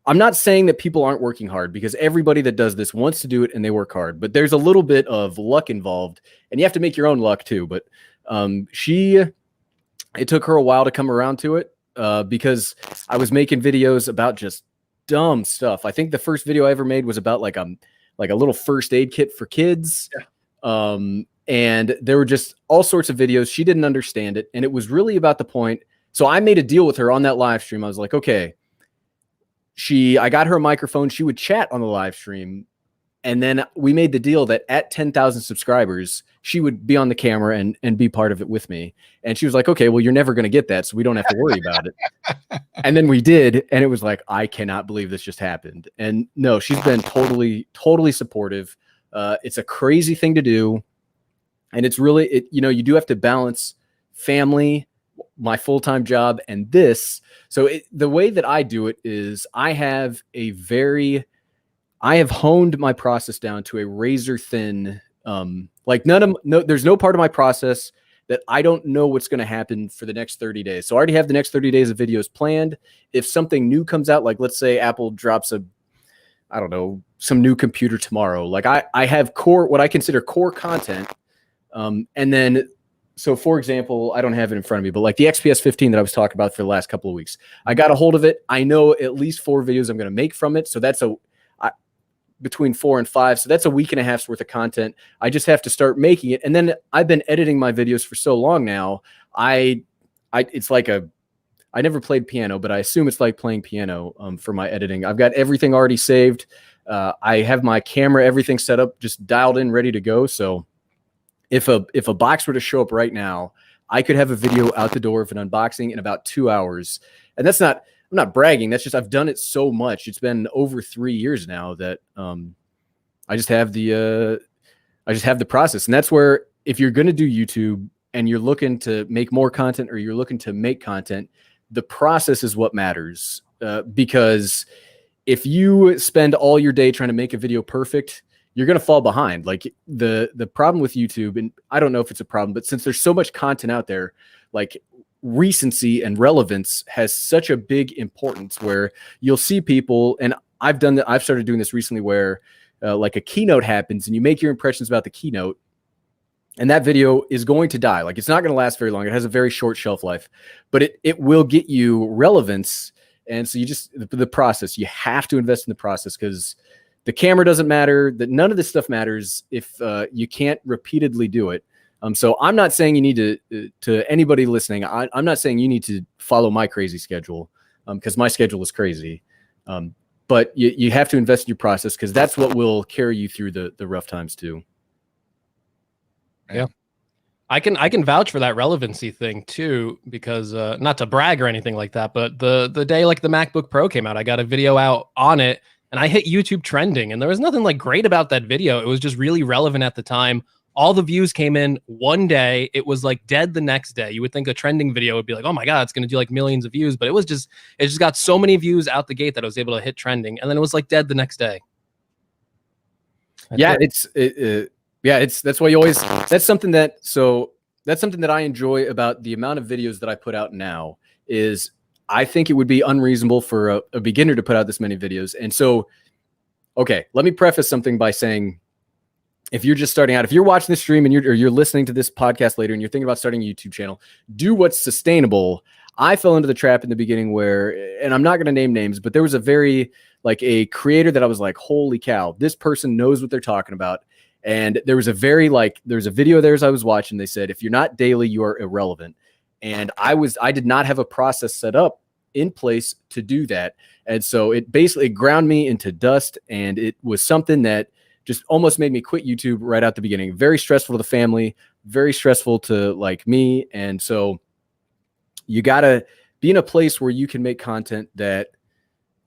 I'm not saying that people aren't working hard, because everybody that does this wants to do it and they work hard, but there's a little bit of luck involved and you have to make your own luck too. But it took her a while to come around to it because I was making videos about just dumb stuff. I think the first video I ever made was about like a little first aid kit for kids. Yeah. And there were just all sorts of videos. She didn't understand it. And it was really about the point. So I made a deal with her on that live stream. I was like, okay, I got her a microphone. She would chat on the live stream. And then we made the deal that at 10,000 subscribers, she would be on the camera and be part of it with me. And she was like, okay, well, you're never going to get that, so we don't have to worry about it. And then we did. And it was like, I cannot believe this just happened. And no, she's been totally, totally supportive. It's a crazy thing to do. And it's really, you do have to balance family, my full-time job, and this. So the way that I do it is I have honed my process down to a razor thin, there's no part of my process that I don't know what's going to happen for the next 30 days. So I already have the next 30 days of videos planned. If something new comes out, like let's say Apple drops some new computer tomorrow, like I have what I consider core content. And then, so for example, I don't have it in front of me, but like the XPS 15 that I was talking about for the last couple of weeks, I got a hold of it. I know at least 4 videos I'm going to make from it. So that's between 4 and 5. So that's a week and a half's worth of content. I just have to start making it. And then I've been editing my videos for so long now. It's like I never played piano, but I assume it's like playing piano for my editing. I've got everything already saved. I have my camera, everything set up, just dialed in, ready to go. So if a box were to show up right now, I could have a video out the door of an unboxing in about 2 hours. And that's not, I'm not bragging. That's just, I've done it so much. It's been over 3 years now that I just have the process. And that's where, if you're going to do YouTube and you're looking to make more content, or you're looking to make content, the process is what matters. Because if you spend all your day trying to make a video perfect, you're going to fall behind. Like the problem with YouTube, and I don't know if it's a problem, but since there's so much content out there, like recency and relevance has such a big importance, where you'll see people, and I've started doing this recently, where like a keynote happens and you make your impressions about the keynote, and that video is going to die. Like, it's not going to last very long. It has a very short shelf life, but it will get you relevance. And so the process, you have to invest in the process, because the camera doesn't matter, that none of this stuff matters if you can't repeatedly do it. So I'm not saying you need to anybody listening, I'm not saying you need to follow my crazy schedule, because my schedule is crazy. But you have to invest in your process, because that's what will carry you through the rough times too. Yeah. I can vouch for that relevancy thing too, because not to brag or anything like that, but the day like the MacBook Pro came out, I got a video out on it and I hit YouTube trending, and there was nothing like great about that video. It was just really relevant at the time. All the views came in one day. It was like dead the next day. You would think a trending video would be like, oh my God, it's going to do like millions of views, but it just got so many views out the gate that I was able to hit trending. And then it was like dead the next day. That's why you always, that's something that I enjoy about the amount of videos that I put out now, is I think it would be unreasonable for a beginner to put out this many videos. And so, okay, let me preface something by saying, if you're just starting out, if you're watching this stream and you're listening to this podcast later and you're thinking about starting a YouTube channel, do what's sustainable. I fell into the trap in the beginning where, and I'm not going to name names, but there was a creator that I was like, holy cow, this person knows what they're talking about. And there was a video of theirs I was watching. They said, if you're not daily, you are irrelevant. And I did not have a process set up in place to do that. And so it basically ground me into dust. And it was something that just almost made me quit YouTube right out the beginning. Very stressful to the family, very stressful to like me. And so you got to be in a place where you can make content that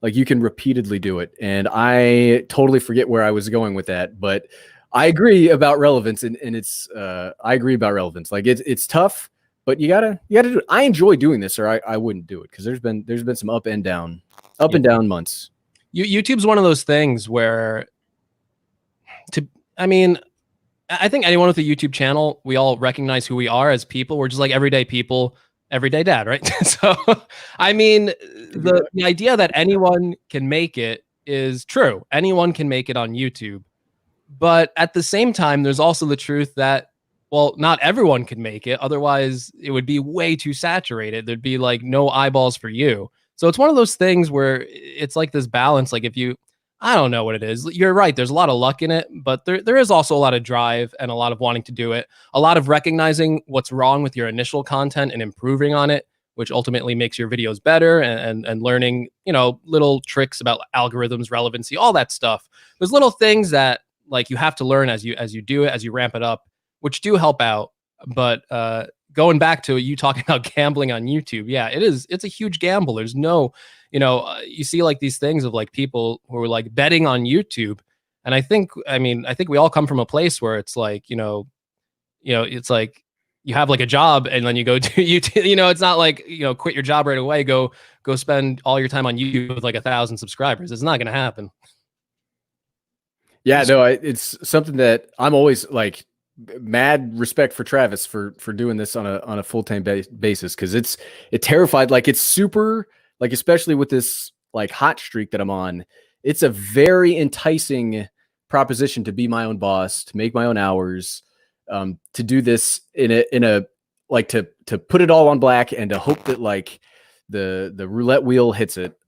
like you can repeatedly do it. And I totally forget where I was going with that, but I agree about relevance, and it's I agree about relevance. Like it's tough, but you gotta do it. I enjoy doing this, or I wouldn't do it, because there's been some up and down months. YouTube's one of those things where, I think anyone with a YouTube channel, we all recognize who we are as people. We're just like everyday people, everyday dad, right? So, I mean, the idea that anyone can make it is true. Anyone can make it on YouTube. But at the same time, there's also the truth that, well, not everyone can make it. Otherwise, it would be way too saturated. There'd be like no eyeballs for you. So it's one of those things where it's like this balance. Like I don't know what it is. You're right. There's a lot of luck in it, but there is also a lot of drive and a lot of wanting to do it. A lot of recognizing what's wrong with your initial content and improving on it, which ultimately makes your videos better, and learning, little tricks about algorithms, relevancy, all that stuff. There's little things that like you have to learn as you do it, as you ramp it up, which do help out. But going back to you talking about gambling on YouTube, yeah, it's a huge gamble. There's no, you see like these things of like people who are like betting on YouTube. And I think we all come from a place where it's like, it's like you have like a job and then you go to YouTube, it's not like, quit your job right away, go spend all your time on YouTube with like 1,000 subscribers. It's not going to happen. Yeah, no, it's something that I'm always like mad respect for Travis for doing this on a full-time basis, because it terrified, like it's super, like especially with this like hot streak that I'm on, it's a very enticing proposition to be my own boss, to make my own hours, to do this in a like to put it all on black and to hope that like the roulette wheel hits it.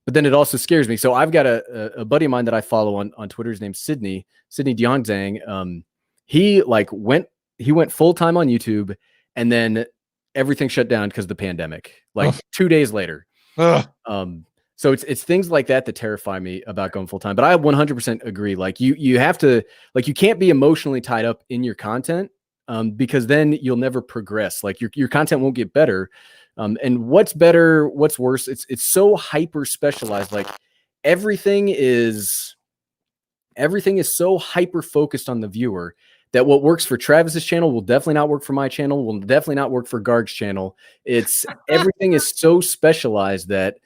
But then it also scares me. So I've got a buddy of mine that I follow on Twitter. His name's Sydney Diongzang. He went full time on YouTube, and then everything shut down because of the pandemic, like Ugh. 2 days later. Ugh. So it's things like that that terrify me about going full time. But I 100% agree. Like you have to, like, you can't be emotionally tied up in your content, because then you'll never progress. Like your content won't get better. And what's better, what's worse? It's so hyper specialized. Like everything is so hyper focused on the viewer that what works for Travis's channel will definitely not work for my channel, will definitely not work for Garg's channel. It's everything is so specialized that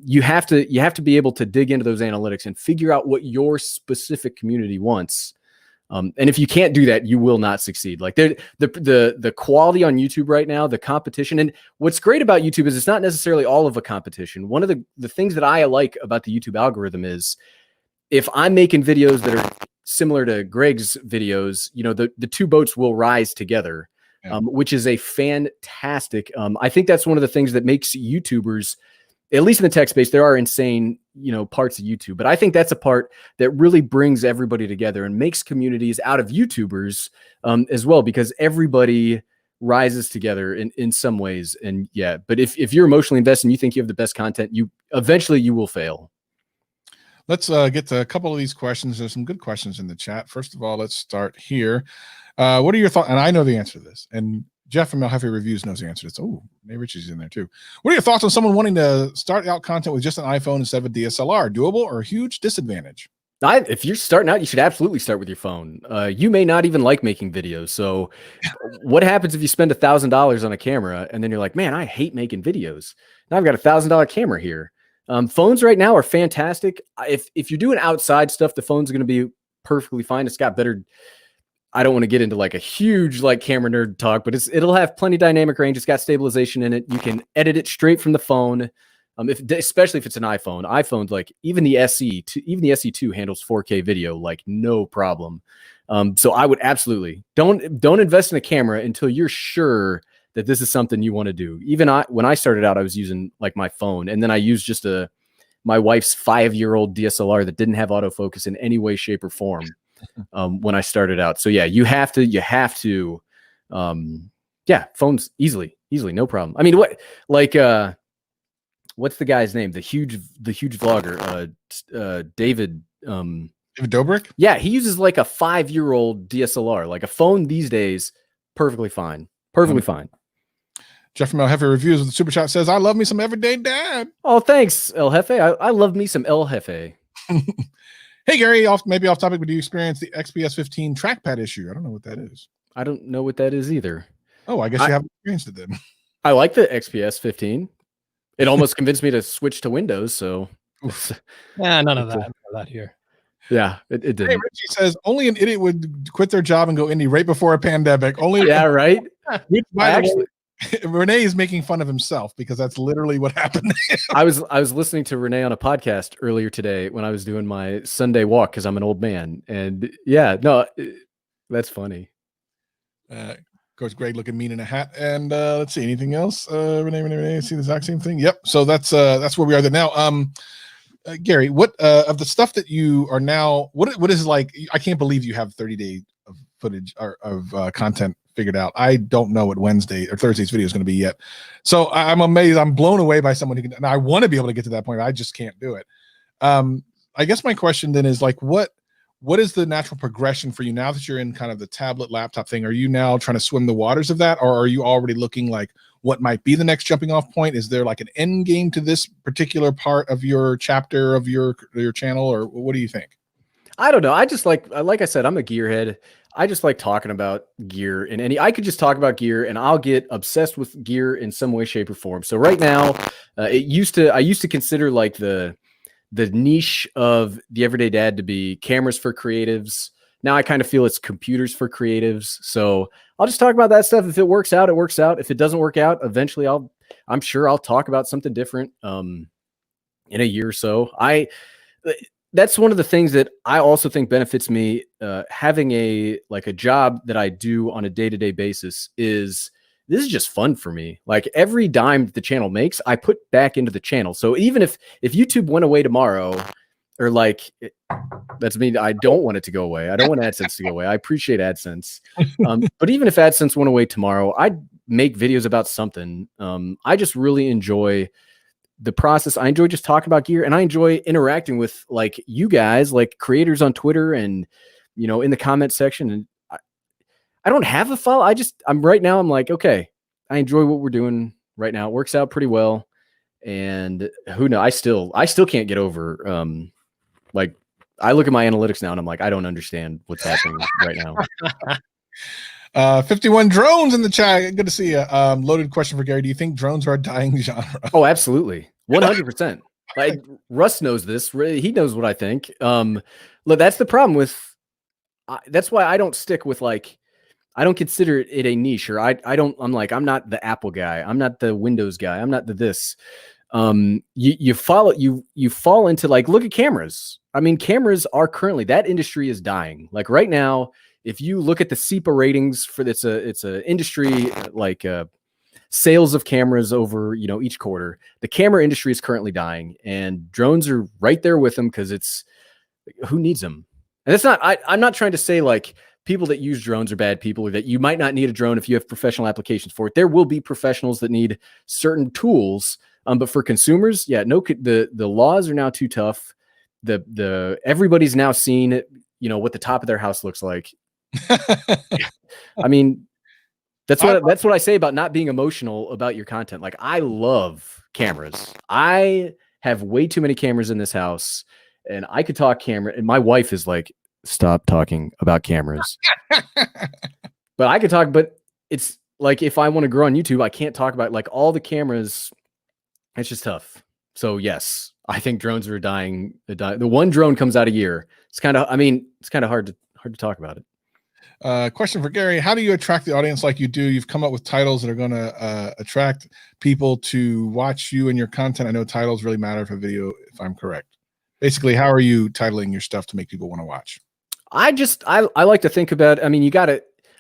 you have to be able to dig into those analytics and figure out what your specific community wants. And if you can't do that, you will not succeed. Like the quality on YouTube right now, the competition, and what's great about YouTube is it's not necessarily all of a competition. One of the things that I like about the YouTube algorithm is if I'm making videos that are similar to Greg's videos, you know, the two boats will rise together, which is a fantastic. I think that's one of the things that makes YouTubers, at least in the tech space, there are insane, you know, parts of YouTube, but I think that's a part that really brings everybody together and makes communities out of YouTubers as well, because everybody rises together in some ways. And yeah, but if you're emotionally invested and you think you have the best content, you eventually will fail. Let's get to a couple of these questions. There's some good questions in the chat. First of all, let's start here. What are your thoughts? And I know the answer to this. And Jeff from El Jefe Reviews knows the answer to this. Oh, maybe Richie's in there too. What are your thoughts on someone wanting to start out content with just an iPhone instead of a DSLR? Doable or a huge disadvantage? If you're starting out, you should absolutely start with your phone. You may not even like making videos. So what happens if you spend $1,000 on a camera and then you're like, man, I hate making videos. Now I've got $1,000 camera here. Phones right now are fantastic. If you're doing outside stuff, the phone's going to be perfectly fine. It's got better. I don't want to get into like a huge like camera nerd talk, but it'll have plenty dynamic range. It's got stabilization in it. You can edit it straight from the phone. Especially if it's an iPhone. iPhones, like even the SE2 handles 4K video like no problem. So I would absolutely don't invest in a camera until you're sure that this is something you want to do. Even when I started out, I was using like my phone, and then I used just my wife's 5-year-old DSLR that didn't have autofocus in any way, shape, or form when I started out. So yeah, you have to, phones easily, no problem. I mean, what's the guy's name? The huge vlogger, David. David Dobrik? Yeah, he uses like a 5-year-old DSLR. Like a phone these days, perfectly fine. Perfectly fine. Jeff from El Jefe Reviews with the super chat says, I love me some Everyday Dad. Oh, thanks, El Jefe. I love me some El Jefe. Hey, Gary, maybe off topic, but do you experience the XPS 15 trackpad issue? I don't know what that is. I don't know what that is either. Oh, I guess you haven't experienced it then. I like the XPS 15. It almost convinced me to switch to Windows, so. Yeah, none of that here. Yeah, it didn't. Hey, Richie says, only an idiot would quit their job and go indie right before a pandemic. Only yeah, right? Which, by the way, Renee is making fun of himself because that's literally what happened. I was listening to Renee on a podcast earlier today when I was doing my Sunday walk because I'm an old man, and yeah, no, that's funny. Coach Greg looking mean in a hat, and let's see anything else. Renee, see the exact same thing. Yep. So that's where we are there now. Gary, what of the stuff that you are now? What is like? I can't believe you have 30 days of footage or of content figured out. I don't know what Wednesday or Thursday's video is going to be yet. So I'm amazed. I'm blown away by someone who can. And I want to be able to get to that point. I just can't do it. I guess my question then is like, what is the natural progression for you now that you're in kind of the tablet laptop thing? Are you now trying to swim the waters of that, or are you already looking like what might be the next jumping off point? Is there like an end game to this particular part of your chapter of your channel, or what do you think? I don't know. I just like I said, I'm a gearhead. I just like talking about gear I could just talk about gear and I'll get obsessed with gear in some way, shape, or form. So right now, I used to consider like the niche of the Everyday Dad to be cameras for creatives. Now I kind of feel it's computers for creatives. So I'll just talk about that stuff. If it works out, it works out. If it doesn't work out, eventually I'm sure I'll talk about something different in a year or so. That's one of the things that I also think benefits me having a job that I do on a day-to-day basis is this is just fun for me. Like every dime that the channel makes, I put back into the channel. So even if YouTube went away tomorrow, or that's me, I don't want it to go away. I don't want AdSense to go away. I appreciate AdSense. But even if AdSense went away tomorrow, I'd make videos about something. I just really enjoy the process. I enjoy just talking about gear, and I enjoy interacting with like you guys, like creators on Twitter and, you know, in the comment section. And I don't have a follow. I'm right now. I'm like, okay, I enjoy what we're doing right now. It works out pretty well. And who knows? I still can't get over, like, I look at my analytics now and I'm like, I don't understand what's happening right now. 51 drones in the chat. Good to see you. Loaded question for Gary. Do you think drones are a dying genre? Oh, absolutely. 100%. Like Russ knows this. He knows what I think. Look, that's the problem with, that's why I don't stick with like, I don't consider it a niche, or I'm not the Apple guy. I'm not the Windows guy. I'm not the this. You fall into like, look at cameras. I mean, cameras are currently, that industry is dying. Like right now, if you look at the SEPA ratings for it's a industry, like sales of cameras over, you know, each quarter, the camera industry is currently dying, and drones are right there with them, because it's, who needs them? And it's not, I'm not trying to say like people that use drones are bad people, or that you might not need a drone if you have professional applications for it. There will be professionals that need certain tools. But for consumers, yeah, no, the laws are now too tough. Everybody's now seen it, you know, what the top of their house looks like. I mean, that's what I say about not being emotional about your content. Like, I love cameras. I have way too many cameras in this house, and I could talk camera, and my wife is like, stop talking about cameras. But I could talk, but it's like, if I want to grow on YouTube, I can't talk about like all the cameras. It's just tough. So yes, I think drones are dying. The one drone comes out a year. It's kind of hard to talk about it. Question for Gary. How do you attract the audience like you do? You've come up with titles that are going to attract people to watch you and your content. I know titles really matter for video, if I'm correct. Basically, how are you titling your stuff to make people want to watch? I like to think about, I mean,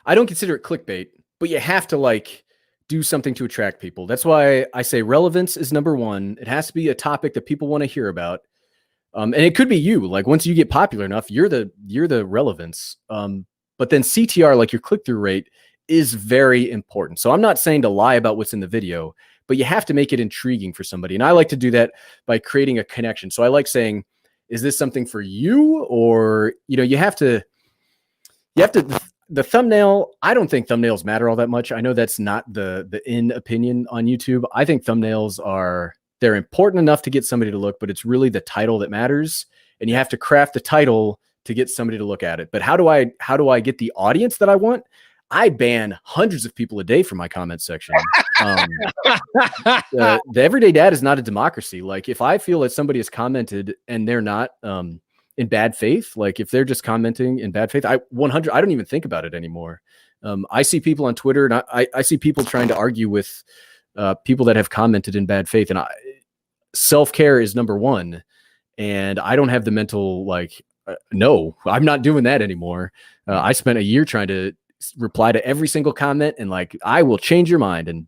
I don't consider it clickbait, but you have to like do something to attract people. That's why I say relevance is number one. It has to be a topic that people want to hear about. And it could be you, like once you get popular enough, you're the relevance. But then CTR, like your click-through rate, is very important. So I'm not saying to lie about what's in the video, but you have to make it intriguing for somebody. And I like to do that by creating a connection. So I like saying, is this something for you? Or, you know, you have to, the thumbnail, I don't think thumbnails matter all that much. I know that's not the in opinion on YouTube. I think thumbnails they're important enough to get somebody to look, but it's really the title that matters. And you have to craft the title to get somebody to look at it. But how do I get the audience that I want? I ban hundreds of people a day from my comment section. The everyday dad is not a democracy. Like, if I feel that somebody has commented and they're not in bad faith, like if they're just commenting in bad faith, I don't even think about it anymore. I see people on Twitter, and I see people trying to argue with people that have commented in bad faith. And self-care is number one. And I don't have the mental, like, no, I'm not doing that anymore. I spent a year trying to reply to every single comment, and like, I will change your mind. And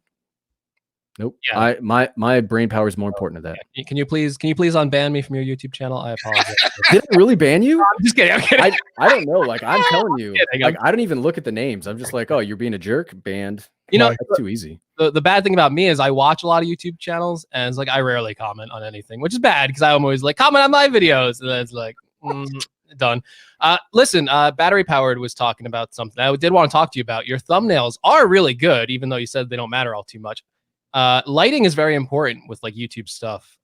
nope. Yeah. My brain power is more important than that. Can you please unban me from your YouTube channel? I apologize. Did it really ban you? I'm just kidding. I'm kidding. I don't know. Like, I'm telling you, like, I don't even look at the names. I'm just like, oh, you're being a jerk, banned. You know, that's too easy. The bad thing about me is I watch a lot of YouTube channels, and it's like, I rarely comment on anything, which is bad, because I'm always like, comment on my videos, and then it's like, done. Listen, Battery Powered was talking about something I did want to talk to you about. Your thumbnails are really good, even though you said they don't matter all too much. Lighting is very important with like YouTube stuff,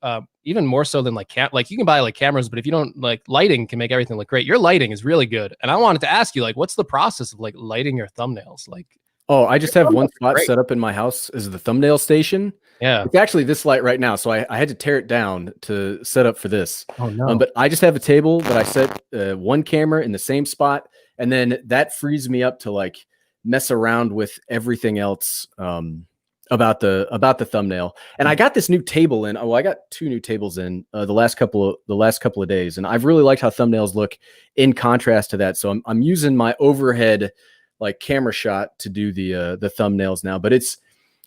even more so than like you can buy like cameras, but if you don't, like, lighting can make everything look great. Your lighting is really good, and I wanted to ask you, like, what's the process of like lighting your thumbnails? Like, oh, I just have one spot set up in my house as the thumbnail station. Yeah, it's actually this light right now, so I had to tear it down to set up for this. Oh no! But I just have a table that I set one camera in the same spot, and then that frees me up to like mess around with everything else. About the thumbnail. And I got this new table in. Oh, I got 2 new tables in the last couple of days, and I've really liked how thumbnails look in contrast to that. So I'm using my overhead like camera shot to do the thumbnails now. But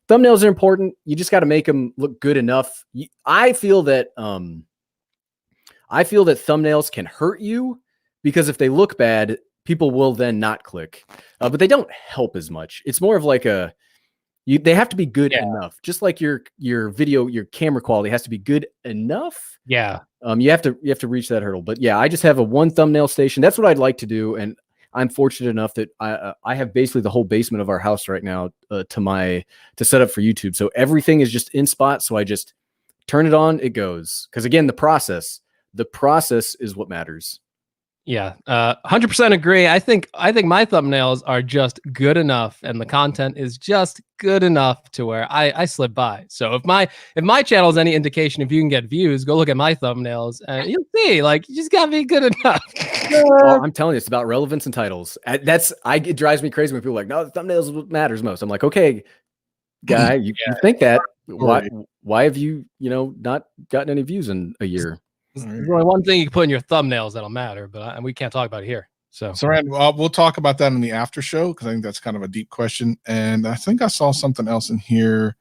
thumbnails are important. You just got to make them look good enough. I feel that thumbnails can hurt you, because if they look bad, people will then not click. But they don't help as much. It's more of like They have to be good Yeah. enough. Just like your video, your camera quality has to be good enough. Yeah. You have to reach that hurdle. But yeah, I just have a one thumbnail station. That's what I'd like to do, and I'm fortunate enough that I have basically the whole basement of our house right now to set up for YouTube. So everything is just in spot. So I just turn it on, it goes. Because again, the process is what matters. Yeah, 100% agree. I think my thumbnails are just good enough, and the content is just good enough to where I slip by. So if my channel is any indication, if you can get views, go look at my thumbnails, and you'll see. Like, you just gotta be good enough. Oh, I'm telling you, it's about relevance and titles. It drives me crazy when people are like, no, the thumbnails is what matters most. I'm like, okay, guy, you think that? Why have you not gotten any views in a year? There's only one thing you can put in your thumbnails that'll matter, but we can't talk about it here. So, Rand, we'll talk about that in the after show because I think that's kind of a deep question. And I think I saw something else in here.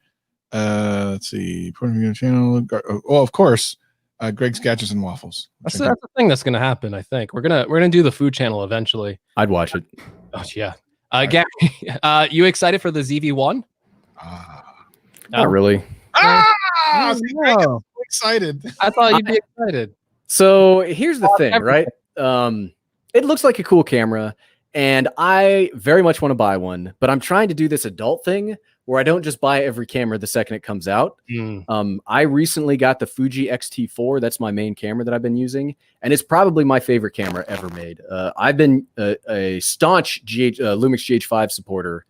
Let's see. Put in your channel. Oh, of course. Greg's Gadgets and Waffles. That's the thing that's gonna happen. I think we're gonna do the food channel eventually. I'd watch it. Oh yeah. Gary, you excited for the ZV-1? Not really. I'm excited. I thought you'd be excited. So here's the thing, right? It looks like a cool camera, and I very much want to buy one, but I'm trying to do this adult thing where I don't just buy every camera the second it comes out. I recently got the Fuji X-T4. That's my main camera that I've been using, and it's probably my favorite camera ever made. I've been a staunch Lumix GH5 supporter,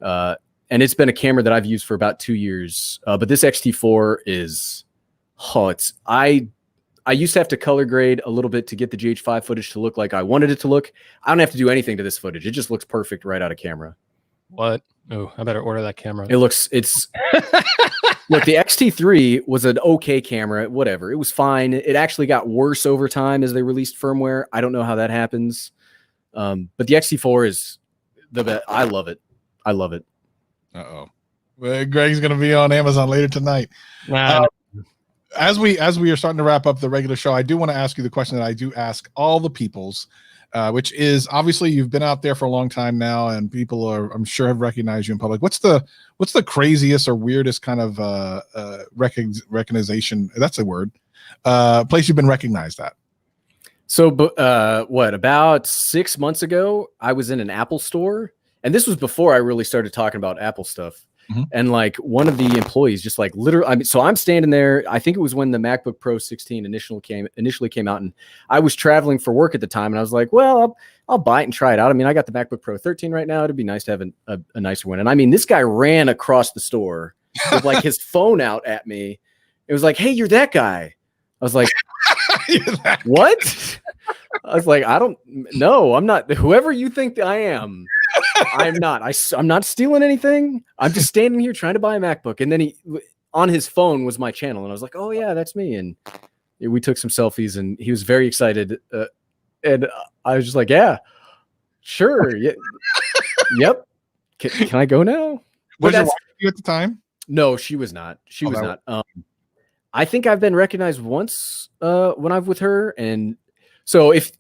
and it's been a camera that I've used for about 2 years. But this X-T4 is, I used to have to color grade a little bit to get the GH5 footage to look like I wanted it to look. I don't have to do anything to this footage. It just looks perfect right out of camera. What? Oh, I better order that camera. Look, the X-T3 was an okay camera, whatever. It was fine. It actually got worse over time as they released firmware. I don't know how that happens. But the X-T4 is the best. I love it. I love it. Uh-oh. Well, Greg's going to be on Amazon later tonight. As we are starting to wrap up the regular show, I do want to ask you the question that I do ask all the peoples, which is, obviously you've been out there for a long time now, and people I'm sure have recognized you in public. What's the craziest or weirdest kind of recognition? That's a word. Place you've been recognized at. So, about 6 months ago, I was in an Apple store, and this was before I really started talking about Apple stuff. And like one of the employees just like literally, so I'm standing there. I think it was when the MacBook Pro 16 initially came out, and I was traveling for work at the time, and I was like, well, I'll buy it and try it out. I mean, I got the MacBook Pro 13 right now. It'd be nice to have a nicer one. And I mean, this guy ran across the store with like his phone out at me. It was like, hey, you're that guy. I was like, what? I was like, no, I'm not. Whoever you think I am, I'm not. I'm not stealing anything. I'm just standing here trying to buy a MacBook. And then he, on his phone, was my channel. And I was like, oh, yeah, that's me. And we took some selfies, and he was very excited. And I was just like, yeah, sure. Yeah. Yep. Can I go now? Was your wife you at the time? No, she was not. She was not. I think I've been recognized once when I'm with her. And so if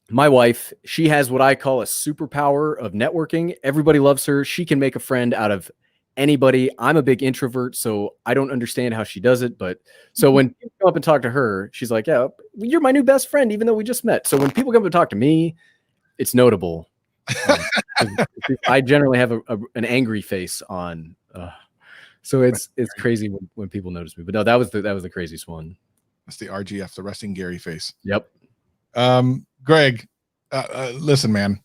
my wife, she has what I call a superpower of networking. Everybody loves her. She can make a friend out of anybody. I'm a big introvert, so I don't understand how she does it. But so when people come up and talk to her, she's like, yeah, you're my new best friend, even though we just met. So when people come up and talk to me, it's notable. I generally have an angry face on. So it's crazy when people notice me. But no, that was the craziest one. That's the RGF, the resting Gary face. Yep. Greg, listen, man,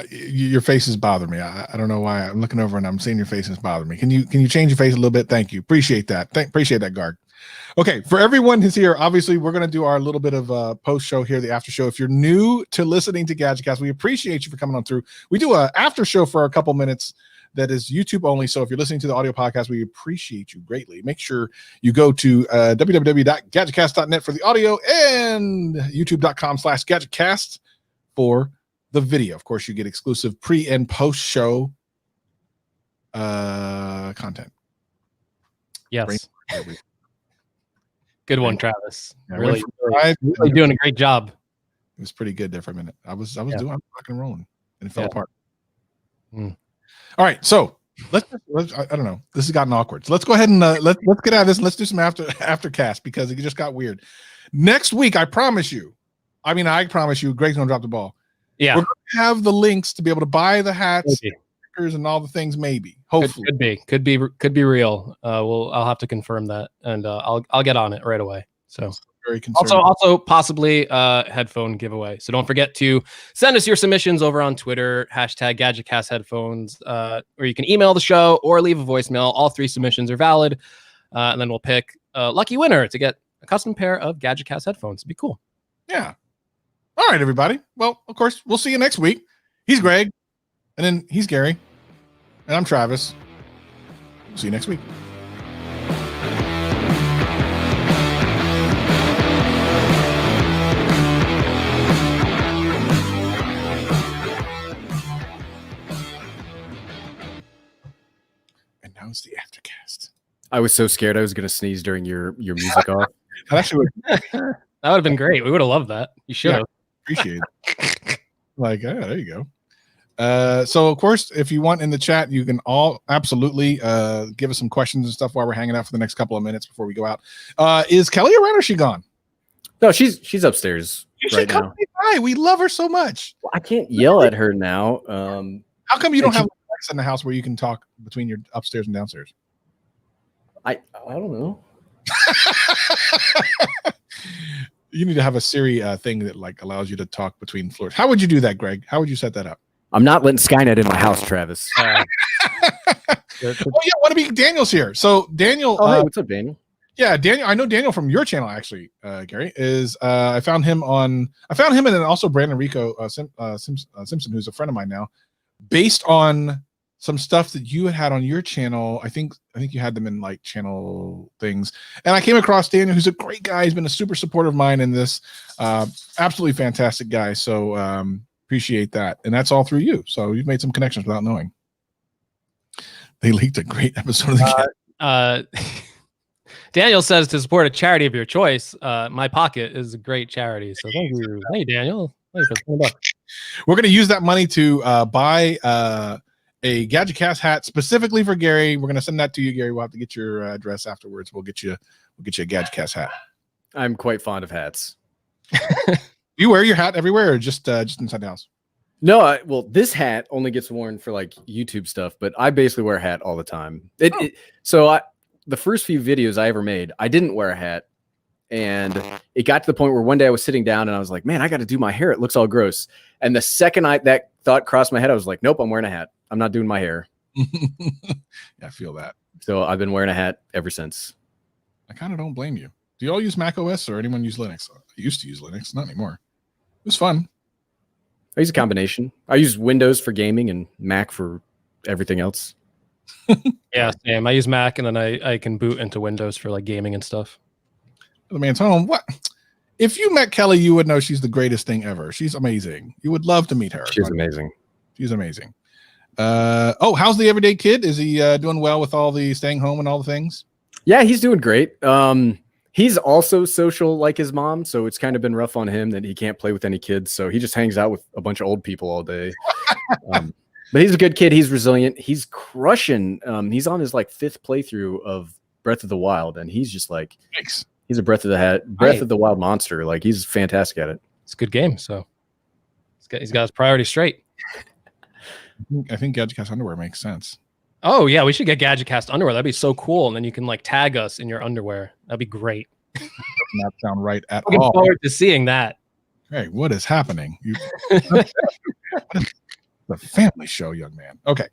your face is bothering me. I don't know why. I'm looking over and I'm seeing your face and it's bothering me. Can you change your face a little bit? Thank you. Appreciate that. Appreciate that, Garg. Okay, for everyone who's here, obviously we're going to do our little bit of post show here, the after show. If you're new to listening to Gadget Cast, we appreciate you for coming on through. We do a after show for a couple minutes that is YouTube only. So if you're listening to the audio podcast, we appreciate you greatly. Make sure you go to www.gadgetcast.net for the audio and youtube.com/gadgetcast for the video. Of course, you get exclusive pre and post show content. Yes. Good one, Travis. Yeah, really doing a great job. It was pretty good there for a minute. I was doing rocking and rolling, and it fell apart. All right, so I don't know. This has gotten awkward. So let's go ahead and let's get out of this. And let's do some after cast because it just got weird. Next week, I promise you. I mean, I promise you, Greg's gonna drop the ball. Yeah, we're gonna have the links to be able to buy the hats, maybe. stickers, and all the things. Maybe, hopefully, could be real. I'll have to confirm that, and I'll get on it right away. So. Very concerned. Also possibly headphone giveaway. So don't forget to send us your submissions over on Twitter, #GadgetCast headphones, or you can email the show or leave a voicemail. All 3 submissions are valid. And then we'll pick a lucky winner to get a custom pair of Gadget Cast headphones. It'd be cool. Yeah. All right, everybody. Well, of course, we'll see you next week. He's Greg, and then he's Gary, and I'm Travis. See you next week. And now it's the aftercast. I was so scared I was going to sneeze during your music off. That actually that would have been great. We would have loved that. You should have. Appreciate it. Like, yeah, there you go. So of course, if you want in the chat, you can all absolutely give us some questions and stuff while we're hanging out for the next couple of minutes before we go out. Is Kelly around or is she gone? No, she's upstairs right now. Hi, we love her so much. Well, I can't yell at her now. How come you don't have Alexa in the house where you can talk between your upstairs and downstairs? I don't know. You need to have a Siri thing that like allows you to talk between floors. How would you do that, Greg? How would you set that up? I'm not letting Skynet in my house, Travis. Oh yeah, want to be Daniel's here. So Daniel, hey, what's up, Daniel? Yeah, Daniel. I know Daniel from your channel actually. Gary is. I found him and then also Brandon Rico Simpson, who's a friend of mine now, based on some stuff that you had on your channel. I think you had them in like channel things, and I came across Daniel, who's a great guy. He's been a super supporter of mine in this. Absolutely fantastic guy. So appreciate that, and that's all through you. So you've made some connections without knowing. They leaked a great episode of the Daniel says to support a charity of your choice. My Pocket is a great charity. So thank you. Hey, Daniel. Thank you for $20. We're going to use that money to buy a Gadget Cast hat specifically for Gary. We're going to send that to you, Gary. We'll have to get your address afterwards. We'll get you a Gadget Cast hat. I'm quite fond of hats. You wear your hat everywhere or just inside the house? No, well, this hat only gets worn for like YouTube stuff, but I basically wear a hat all the time. The first few videos I ever made, I didn't wear a hat. And it got to the point where one day I was sitting down and I was like, man, I got to do my hair. It looks all gross. And the second that thought crossed my head, I was like, nope, I'm wearing a hat. I'm not doing my hair. Yeah, I feel that. So I've been wearing a hat ever since. I kind of don't blame you. Do you all use Mac OS or anyone use Linux? I used to use Linux, not anymore. It was fun. I use a combination. I use Windows for gaming and Mac for everything else. Yeah, same. I use Mac and then I can boot into Windows for like gaming and stuff. The man's home. What? If you met Kelly, you would know she's the greatest thing ever. She's amazing. You would love to meet her. She's amazing. She's amazing. How's the everyday kid? Is he doing well with all the staying home and all the things? Yeah, he's doing great. He's also social like his mom, so it's kind of been rough on him that he can't play with any kids. So he just hangs out with a bunch of old people all day. But he's a good kid. He's resilient. He's crushing. He's on his like 5th playthrough of Breath of the Wild, and he's just like, thanks. He's a Breath of the Wild monster. Like he's fantastic at it. It's a good game. So he's got his priorities straight. I think Gadget Cast underwear makes sense. Oh yeah, we should get Gadget Cast underwear. That'd be so cool. And then you can like tag us in your underwear. That'd be great. Does not sound right at Looking all. forward to seeing that. Hey, what is happening? The family show, young man. Okay.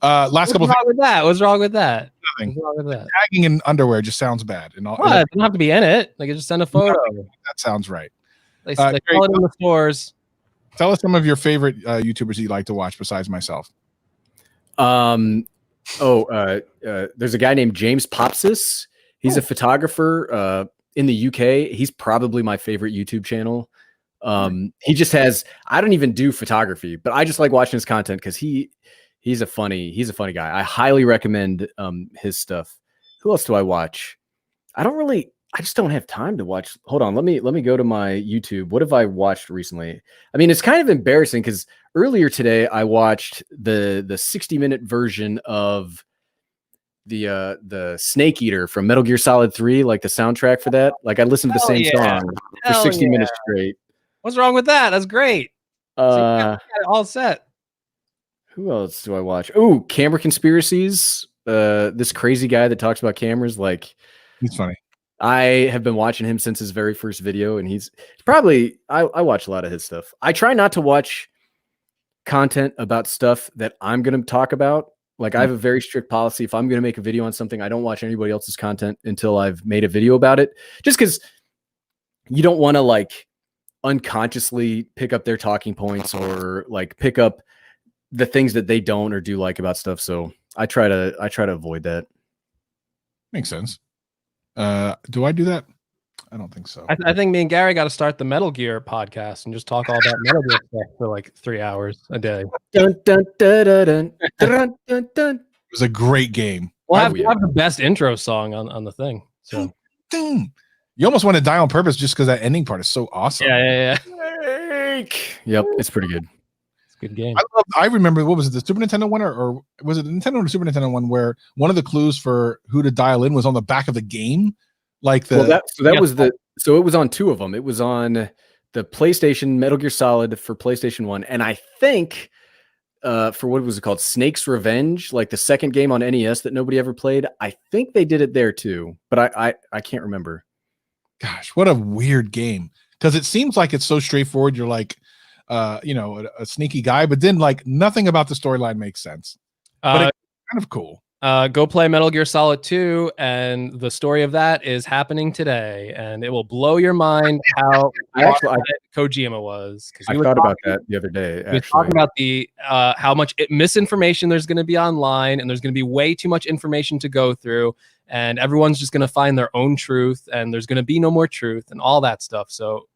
Last couple. What's wrong with that? What's wrong with that? Nothing. What's wrong with that? Tagging in underwear just sounds bad. And all. What? It doesn't have to be in it. Like, just send a photo. That sounds right. They sell it in the stores. Tell us some of your favorite YouTubers you like to watch besides myself. There's a guy named James Popsis. He's a photographer in the UK. He's probably my favorite YouTube channel. He just has, I don't even do photography, but I just like watching his content because he's a funny guy. I highly recommend his stuff. Who else do I watch? I I just don't have time to watch. Hold on, let me go to my YouTube. What have I watched recently? I mean, it's kind of embarrassing because earlier today I watched the 60-minute version of the Snake Eater from Metal Gear Solid 3, like the soundtrack for that. Like I listened to the same song for 60 minutes straight. What's wrong with that? That's great. So you got it all set. Who else do I watch? Oh, Camera Conspiracies. This crazy guy that talks about cameras. Like, He's funny. I have been watching him since his very first video, and he's probably I watch a lot of his stuff. I try not to watch content about stuff that I'm going to talk about. Like I have a very strict policy. If I'm going to make a video on something, I don't watch anybody else's content until I've made a video about it. Just because you don't want to like unconsciously pick up their talking points or like pick up the things that they don't or do like about stuff. So I try to avoid that. Makes sense. Do I do that? I don't think so. I think me and Gary got to start the Metal Gear podcast and just talk all about Metal Gear stuff for like 3 hours a day. Dun, dun, dun, dun, dun, dun, dun, dun. It was a great game. We'll have the best intro song on the thing. So Ding. You almost want to die on purpose just because that ending part is so awesome. Yeah. Yep, it's pretty good. It's a good game. I remember, what was it, the Super Nintendo one, or was it the Nintendo or the Super Nintendo one, where one of the clues for who to dial in was on the back of the game? Like the so it was on two of them. It was on the PlayStation Metal Gear Solid for PlayStation 1, and I think for what was it called, Snake's Revenge, like the second game on NES that nobody ever played. I think they did it there too, but I can't remember. Gosh, what a weird game, because it seems like it's so straightforward. You're like a sneaky guy, but then like nothing about the storyline makes sense. But it's kind of cool. Go play Metal Gear Solid 2, and the story of that is happening today, and it will blow your mind how Kojima was. I thought about that the other day. We were talking about the how much misinformation there's going to be online, and there's going to be way too much information to go through, and everyone's just going to find their own truth, and there's going to be no more truth, and all that stuff. So,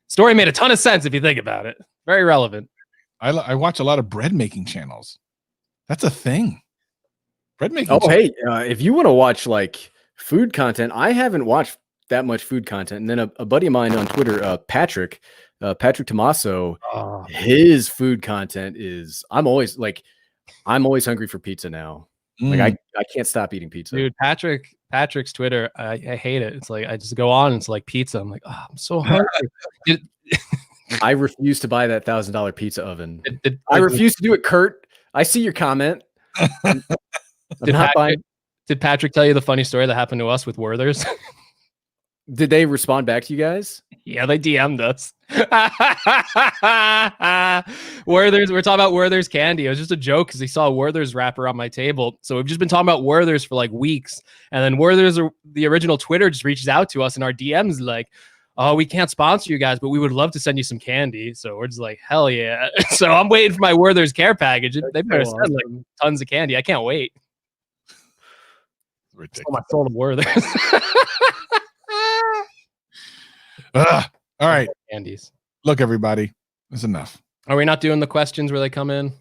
story made a ton of sense if you think about it. Very relevant. I watch a lot of bread making channels. That's a thing. Bread making. Oh, hey, if you want to watch like food content, I haven't watched that much food content. And then a buddy of mine on Twitter, Patrick Tommaso, his food content is I'm always hungry for pizza now. Like I can't stop eating pizza. Dude, Patrick's Twitter, I hate it. It's like I just go on and it's like pizza. I'm like, I'm so hungry. I refuse to buy that $1,000 pizza oven. I refuse to do it, Kurt. I see your comment. Did Patrick tell you the funny story that happened to us with Werther's? Did they respond back to you guys? Yeah, they DM'd us. Werther's, we're talking about Werther's candy. It was just a joke because he saw a Werther's wrapper on my table. So we've just been talking about Werther's for like weeks. And then Werther's, the original Twitter, just reaches out to us in our DMs like, oh, we can't sponsor you guys, but we would love to send you some candy. So we're just like, hell yeah. So I'm waiting for my Werther's care package. They better send like tons of candy. I can't wait. Ridiculous. Oh, my soul to Werther's. All right. Candies. Look, everybody, that's enough. Are we not doing the questions where they come in?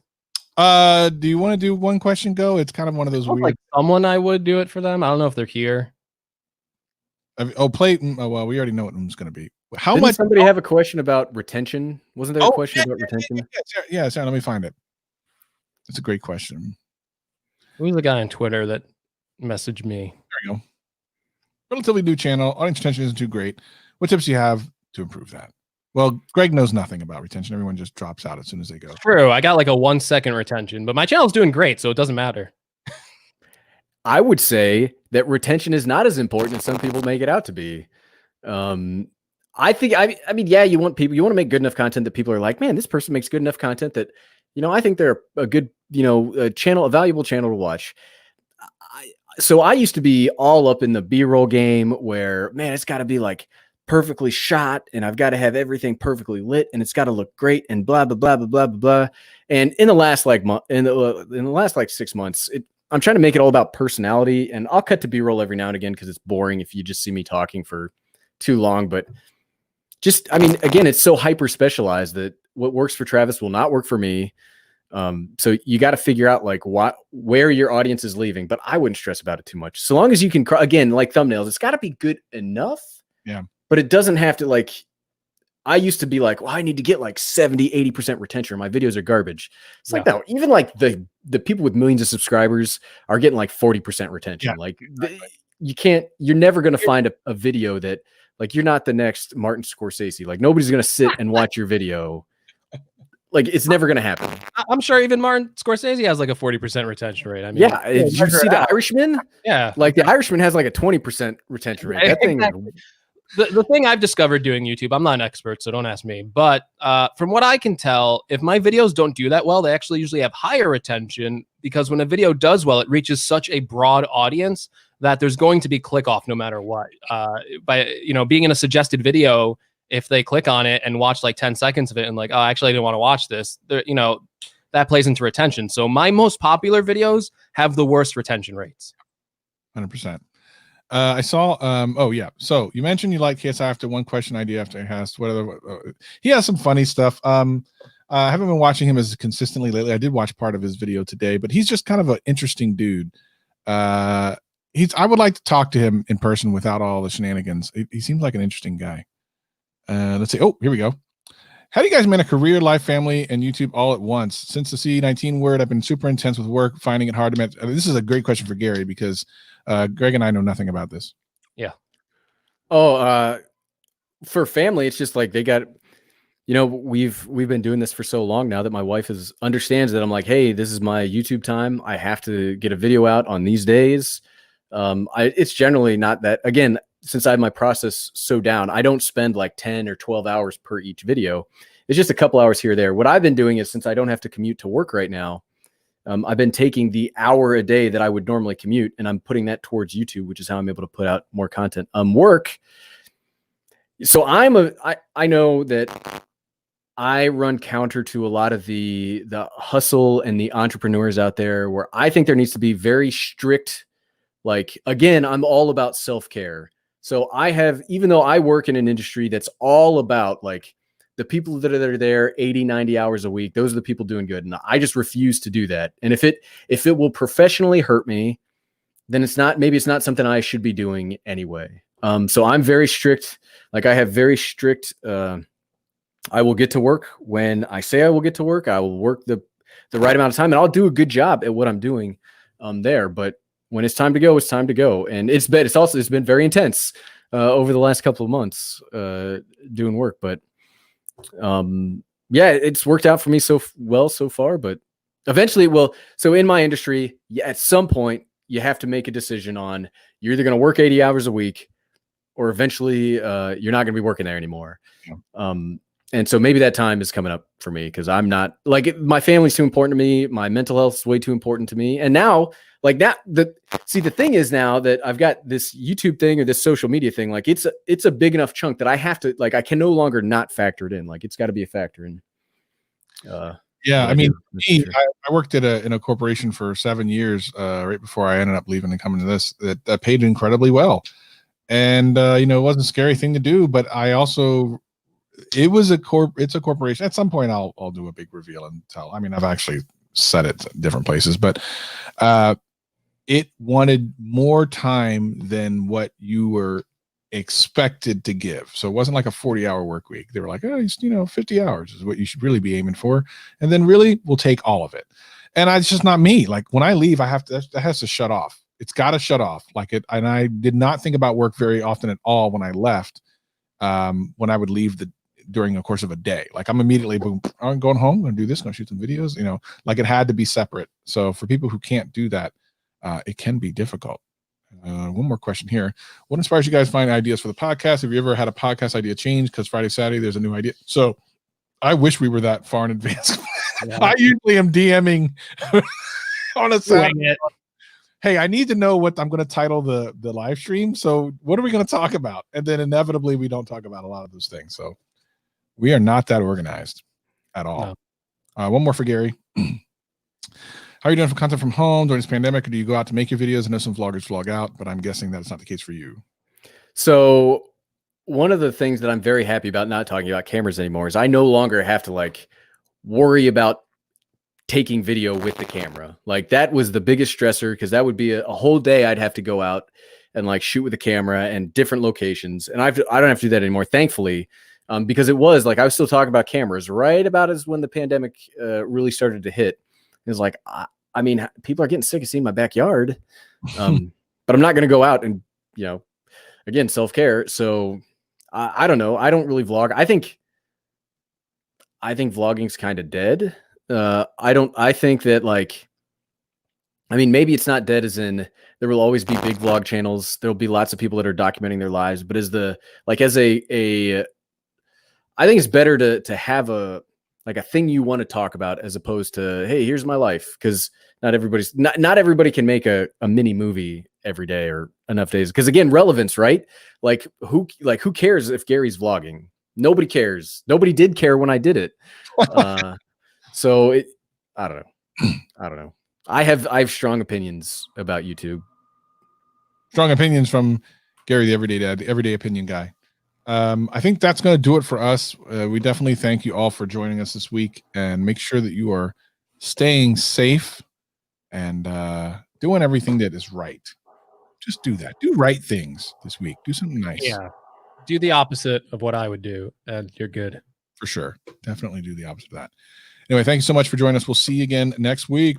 Do you want to do one question go? It's kind of one of those weird. Like someone I would do it for them. I don't know if they're here. Play. Oh, well, we already know what it's going to be. How Didn't much? Somebody have a question about retention? Wasn't there a question about retention? Yeah, sorry, let me find it. It's a great question. Who's the guy on Twitter that messaged me? There you go. Relatively new channel. Audience retention isn't too great. What tips do you have to improve that? Well, Greg knows nothing about retention. Everyone just drops out as soon as they go. True. I got like a 1 second retention, but my channel's doing great, so it doesn't matter. I would say that retention is not as important as some people make it out to be. I think, I mean, yeah, you want to make good enough content that people are like, man, this person makes good enough content that, I think they're a good, a valuable channel to watch. So I used to be all up in the B-roll game where, man, it's got to be like perfectly shot and I've got to have everything perfectly lit and it's got to look great and blah, blah, blah, blah, blah, blah, blah. And in the last in the last 6 months, I'm trying to make it all about personality, and I'll cut to B-roll every now and again because it's boring if you just see me talking for too long. But again, it's so hyper specialized that what works for Travis will not work for me. So you got to figure out like where your audience is leaving, but I wouldn't stress about it too much. So long as you can, again, like thumbnails, it's got to be good enough. Yeah. But it doesn't have to like, I used to be like, well, I need to get like 70, 80% retention. My videos are garbage. It's like that. Even like the people with millions of subscribers are getting like 40% retention. Yeah, Like you're never going to find a video that like, you're not the next Martin Scorsese. Like nobody's going to sit and watch your video. Like it's never going to happen. I'm sure even Martin Scorsese has like a 40% retention rate. I mean, yeah. Did you see The Irishman? Yeah. Like The Irishman has like a 20% retention rate. That thing. Exactly. The thing I've discovered doing YouTube, I'm not an expert, so don't ask me. But from what I can tell, if my videos don't do that well, they actually usually have higher retention because when a video does well, it reaches such a broad audience that there's going to be click off no matter what. By being in a suggested video, if they click on it and watch like 10 seconds of it and like, oh, actually, I didn't want to watch this, that plays into retention. So my most popular videos have the worst retention rates. 100%. I saw. Oh yeah. So you mentioned you like KSI after one question idea after he has he has some funny stuff. I haven't been watching him as consistently lately. I did watch part of his video today, but he's just kind of an interesting dude. I would like to talk to him in person without all the shenanigans. He seems like an interesting guy. Let's see. Oh, here we go. How do you guys manage a career, life, family, and YouTube all at once? Since the C19 word, I've been super intense with work, finding it hard to manage. This is a great question for Gary because Greg and I know nothing about this. Yeah. Oh, for family, it's just like they got, we've been doing this for so long now that my wife understands that I'm like, hey, this is my YouTube time. I have to get a video out on these days. It's generally not that, again, since I have my process so down, I don't spend like 10 or 12 hours per each video. It's just a couple hours here or there. What I've been doing is since I don't have to commute to work right now, I've been taking the hour a day that I would normally commute and I'm putting that towards YouTube, which is how I'm able to put out more content. Work. So I know that I run counter to a lot of the hustle and the entrepreneurs out there where I think there needs to be very strict, like, again, I'm all about self-care. So even though I work in an industry that's all about like the people that are there 80, 90 hours a week, those are the people doing good. And I just refuse to do that. And if it will professionally hurt me, then maybe it's not something I should be doing anyway. So I'm very strict. Like I have very strict, I will get to work when I say I will get to work. I will work the right amount of time and I'll do a good job at what I'm doing there. But when it's time to go, it's time to go. And it's been very intense over the last couple of months doing work. But it's worked out for me so far. But eventually it will. So in my industry, at some point, you have to make a decision on you're either going to work 80 hours a week or eventually you're not going to be working there anymore. Yeah. And so maybe that time is coming up for me because I'm not like my family's too important to me. My mental health is way too important to me. And now like that, the thing is now that I've got this YouTube thing or this social media thing, like it's a big enough chunk that I have to, like, I can no longer not factor it in. Like it's got to be a factor in. Yeah. I mean, I worked in a corporation for 7 years right before I ended up leaving and coming to this that paid incredibly well. And, it wasn't a scary thing to do, but I also, it's a corporation. At some point I'll do a big reveal and tell. I mean, I've actually said it at different places, but it wanted more time than what you were expected to give. So it wasn't like a 40-hour work week. They were like, oh, 50 hours is what you should really be aiming for. And then really we'll take all of it. And it's just not me. Like when I leave, that has to shut off. It's got to shut off like it. And I did not think about work very often at all when I left, when I would leave during the course of a day. Like I'm immediately, boom, I'm going home, I'm going to do this, going to shoot some videos, like it had to be separate. So for people who can't do that, it can be difficult. One more question here. What inspires you guys to find ideas for the podcast? Have you ever had a podcast idea change? Because Friday, Saturday, there's a new idea. So I wish we were that far in advance. Yeah. I usually am DMing on a Saturday. Hey, I need to know what I'm going to title the live stream. So what are we going to talk about? And then inevitably we don't talk about a lot of those things. So we are not that organized at all. No. One more for Gary. How are you doing for content from home during this pandemic? Or do you go out to make your videos? I know some vloggers vlog out, but I'm guessing that's not the case for you. So one of the things that I'm very happy about not talking about cameras anymore is I no longer have to like worry about taking video with the camera. Like that was the biggest stressor, because that would be a whole day I'd have to go out and like shoot with the camera and different locations. And I don't have to do that anymore, thankfully, because it was like I was still talking about cameras right about as when the pandemic really started to hit. It was like, I mean, people are getting sick of seeing my backyard, but I'm not going to go out and, you know, again, self-care. So I don't know. I don't really vlog. I think vlogging's kind of dead. I think that like, I mean, maybe it's not dead as in there will always be big vlog channels. There'll be lots of people that are documenting their lives, but as a I think it's better to have a thing you want to talk about as opposed to, hey, here's my life. Cause not everybody can make a mini movie every day or enough days. Cause again, relevance, right? Like who cares if Gary's vlogging? Nobody cares. Nobody did care when I did it. So I don't know. I have strong opinions about YouTube. Strong opinions from Gary, the everyday dad, the everyday opinion guy. I think that's going to do it for us. We definitely thank you all for joining us this week, and make sure that you are staying safe and doing everything that is right. Just do that. Do right things this week. Do something nice. Yeah. Do the opposite of what I would do, and you're good. For sure. Definitely do the opposite of that. Anyway, thank you so much for joining us. We'll see you again next week.